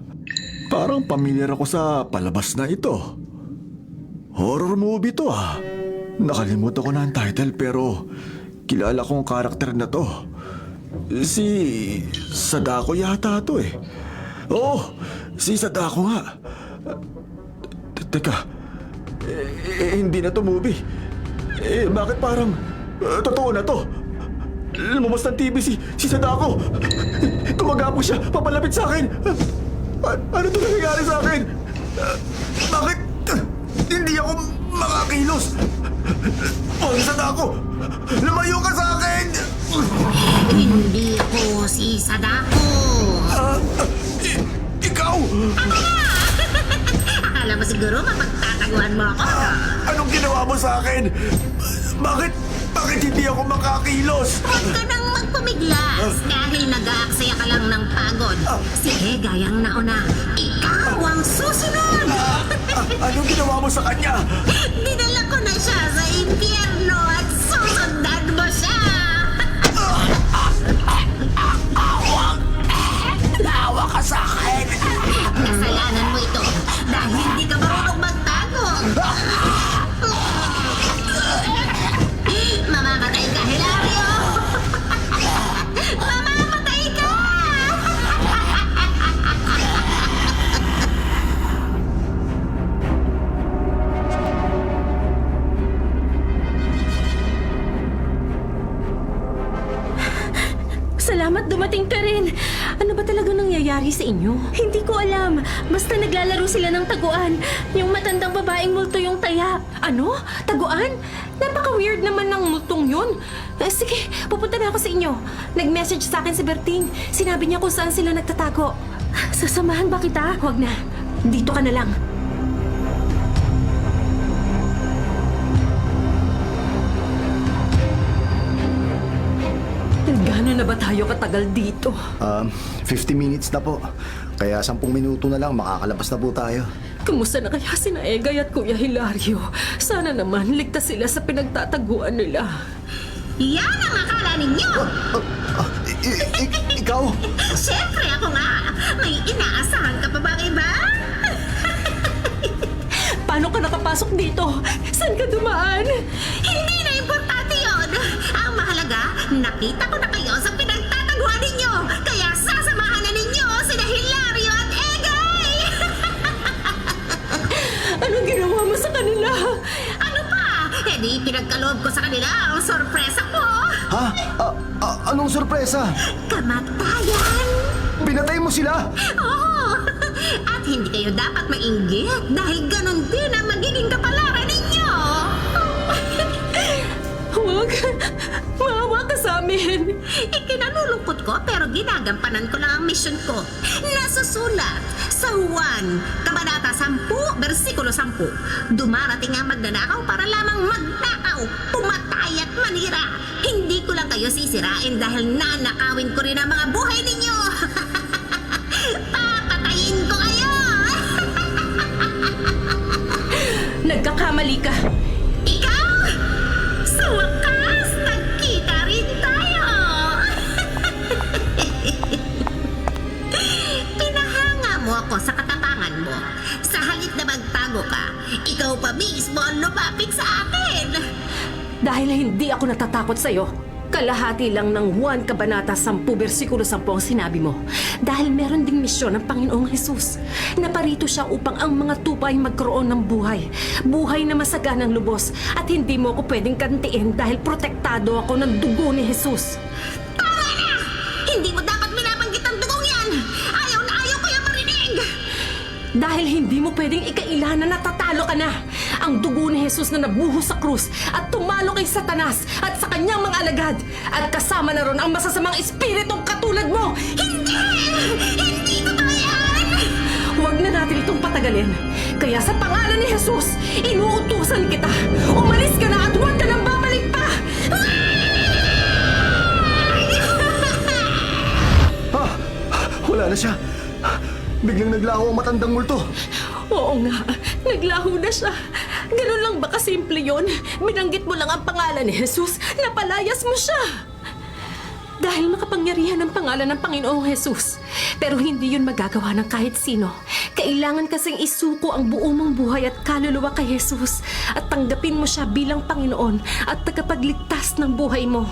Parang pamilyar ako sa palabas na ito. Horror movie to ah. Nakalimutan ko na ang title pero kilala kong karakter na to. Si Sadako yata to eh. Oo, si Sadako nga. Teka, hindi na to movie. Bakit parang totoo na to? Lumabas ng TV si Sadako. Tumagapo siya, papalapit sa akin. Ano to nangyayari sa akin? Bakit hindi ako makakilos? Huwag Sadako! Lumayo ka sa akin! Hindi ko si Sadako. Ikaw! Ano ba? Akala mo siguro mapagtataguan mo ako? Anong ginawa mo sa akin? Bakit hindi ako makakilos? Huwag ka nang magpumiglas dahil nag-aaksaya ka lang ng pagod. Sige, gayang nauna. Ikaw ang susunod! Anong ginawa mo sa kanya? Dinala ko na siya sa impyerno at susundan mo siya! Naawa ka sa akin! Kasalanan mo ito dahil at dumating ka rin. Ano ba talaga nangyayari sa inyo? Hindi ko alam. Basta naglalaro sila ng taguan. Yung matandang babaeng multo yung taya. Ano? Taguan? Napaka-weird naman ng multong yun. Sige, pupunta na ako sa inyo. Nag-message sa akin si Berting. Sinabi niya kung saan sila nagtatago. Sasamahan ba kita? Huwag na. Dito ka na lang. Gano'n na ba tayo katagal dito? 50 minutes na po. Kaya 10 minuto na lang makakalabas na po tayo. Kumusta na kaya sina Egay at Kuya Hilario? Sana naman ligtas sila sa pinagtataguan nila. Yan ang akala ninyo! Ikaw? Siyempre ako nga! May inaasahan ka pa bang iba? Paano ka nakapasok dito? Saan ka dumaan? Hindi na importante yun! Ang mahalaga, nakita ko na kayo sa pinagtataguan ninyo! Kaya sasamahan na ninyo sina Hilario at Egay! Anong ginawa mo sa kanila? Ano pa? Eh di pinagkaloob ko sa kanila ang sorpresa ko! Ha? Anong sorpresa? Kamatayan! Pinatay mo sila? Oo! At hindi kayo dapat mainggit dahil ganon din ang magiging kapalaran ninyo! Huwag! Maawa ka sa amin! Ikinalulungkot ko pero ginagampanan ko lang ang misyon ko. Nasusulat sa 1, Kabanata 10, versikulo 10. Dumarating ang magnanakaw para lamang magnakaw, pumatay at manira. Hindi ko lang kayo sisirain dahil nanakawin ko rin ang mga buhay ninyo. Papatayin ko kayo! Nagkakamali ka! Ikaw! Sa wakas, nagkita rin tayo! Pinahanga mo ako sa katapangan mo. Sa halip na magtago ka, ikaw pa mismo ang lumapit sa akin! Dahil hindi ako natatakot sa'yo, kalahati lang ng 1 Kabanata 10, versikulo 10 ang sinabi mo. Dahil meron ding misyon ng Panginoong Jesus. Naparito siya upang ang mga tupa ay magkaroon ng buhay. Buhay na masaganang lubos. At hindi mo ako pwedeng kantiin dahil protektado ako ng dugo ni Jesus. Tama na! Hindi mo dapat binabanggit ang dugong yan! Ayaw na ayaw ko yung marinig! Dahil hindi mo pwedeng ikaila na natatalo ka na. Ang dugo ni Jesus na nabuhos sa krus at tumalo kay Satanas at sa kanyang mga alagad. At kasama na ron ang masasamang espiritong katulad mo. Hindi! Hindi totoo yan! Huwag na natin itong patagalin. Kaya sa pangalan ni Jesus, inuutusan kita. Umalis ka na at huwag ka nang babalik pa! Wala na siya. Biglang naglaho ang matandang multo. Oo nga, naglaho na siya. Ganun lang ba kasimple yun? Binanggit mo lang ang pangalan ni Jesus, napalayas mo siya. Dahil makapangyarihan ang pangalan ng Panginoong Jesus. Pero hindi yun magagawa ng kahit sino. Kailangan kasing isuko ang buo mong buhay at kaluluwa kay Jesus at tanggapin mo siya bilang Panginoon at tagapagligtas ng buhay mo.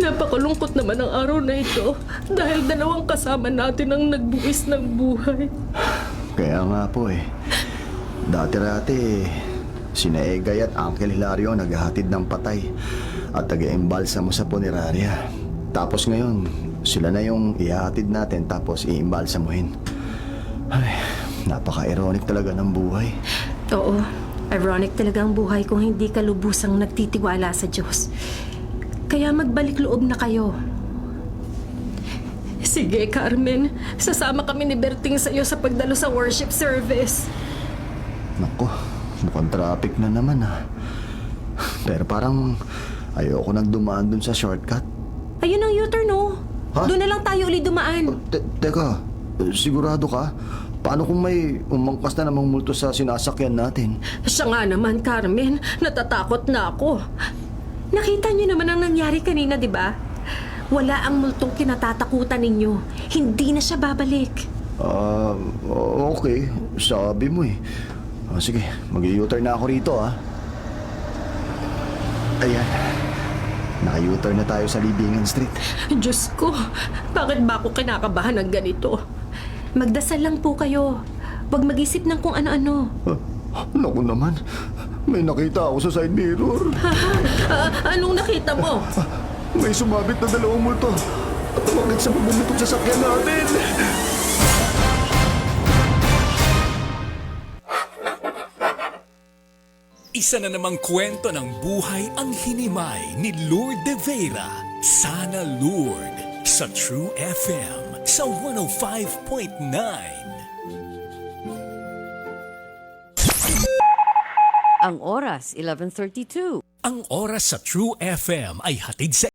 Napakalungkot naman ang araw na ito dahil dalawang kasama natin ang nagbuwis ng buhay. Kaya nga po eh. Dati-rati, sina Egay at Uncle Hilario naghahatid ng patay at taga-imbalsa mo sa punerarya. Tapos ngayon, sila na yung ihahatid natin tapos iimbalsamuhin. Ay, napaka-ironic talaga ng buhay. Oo, ironic talaga ang buhay kung hindi ka lubusang nagtitiwala sa Diyos. Kaya magbalik loob na kayo. Sige, Carmen. Sasama kami ni Berting sa iyo sa pagdalo sa worship service. Naku, mukhang traffic na naman ah. Pero parang ayoko nang dumaan dun sa shortcut. Ayun ang U-turn, no? Ha? Doon na lang tayo ulit dumaan. Teka, sigurado ka? Paano kung may umangkas na namang multo sa sinasakyan natin? Siya nga naman, Carmen. Natatakot na ako. Nakita niyo naman ang nangyari kanina, di ba? Wala ang multong kinatatakutan ninyo. Hindi na siya babalik. Okay. Sabi mo eh. Sige, mag-u-turn na ako rito ah. Ayan. Naka-u-turn na tayo sa Libingan Street. Diyos ko, bakit ba ako kinakabahan ng ganito? Magdasal lang po kayo. Huwag mag-isip ng kung ano-ano. Naku naman, may nakita ako sa side mirror. Anong nakita mo? May sumabit na 2 multo. At umakit sa bumutong sasakyan natin. Isa na namang kwento ng buhay ang hinimay ni Lourdes de Vera. Sana Lourdes sa True FM sa 105.9. Ang oras, 11:32. Ang oras sa True FM ay hatid sa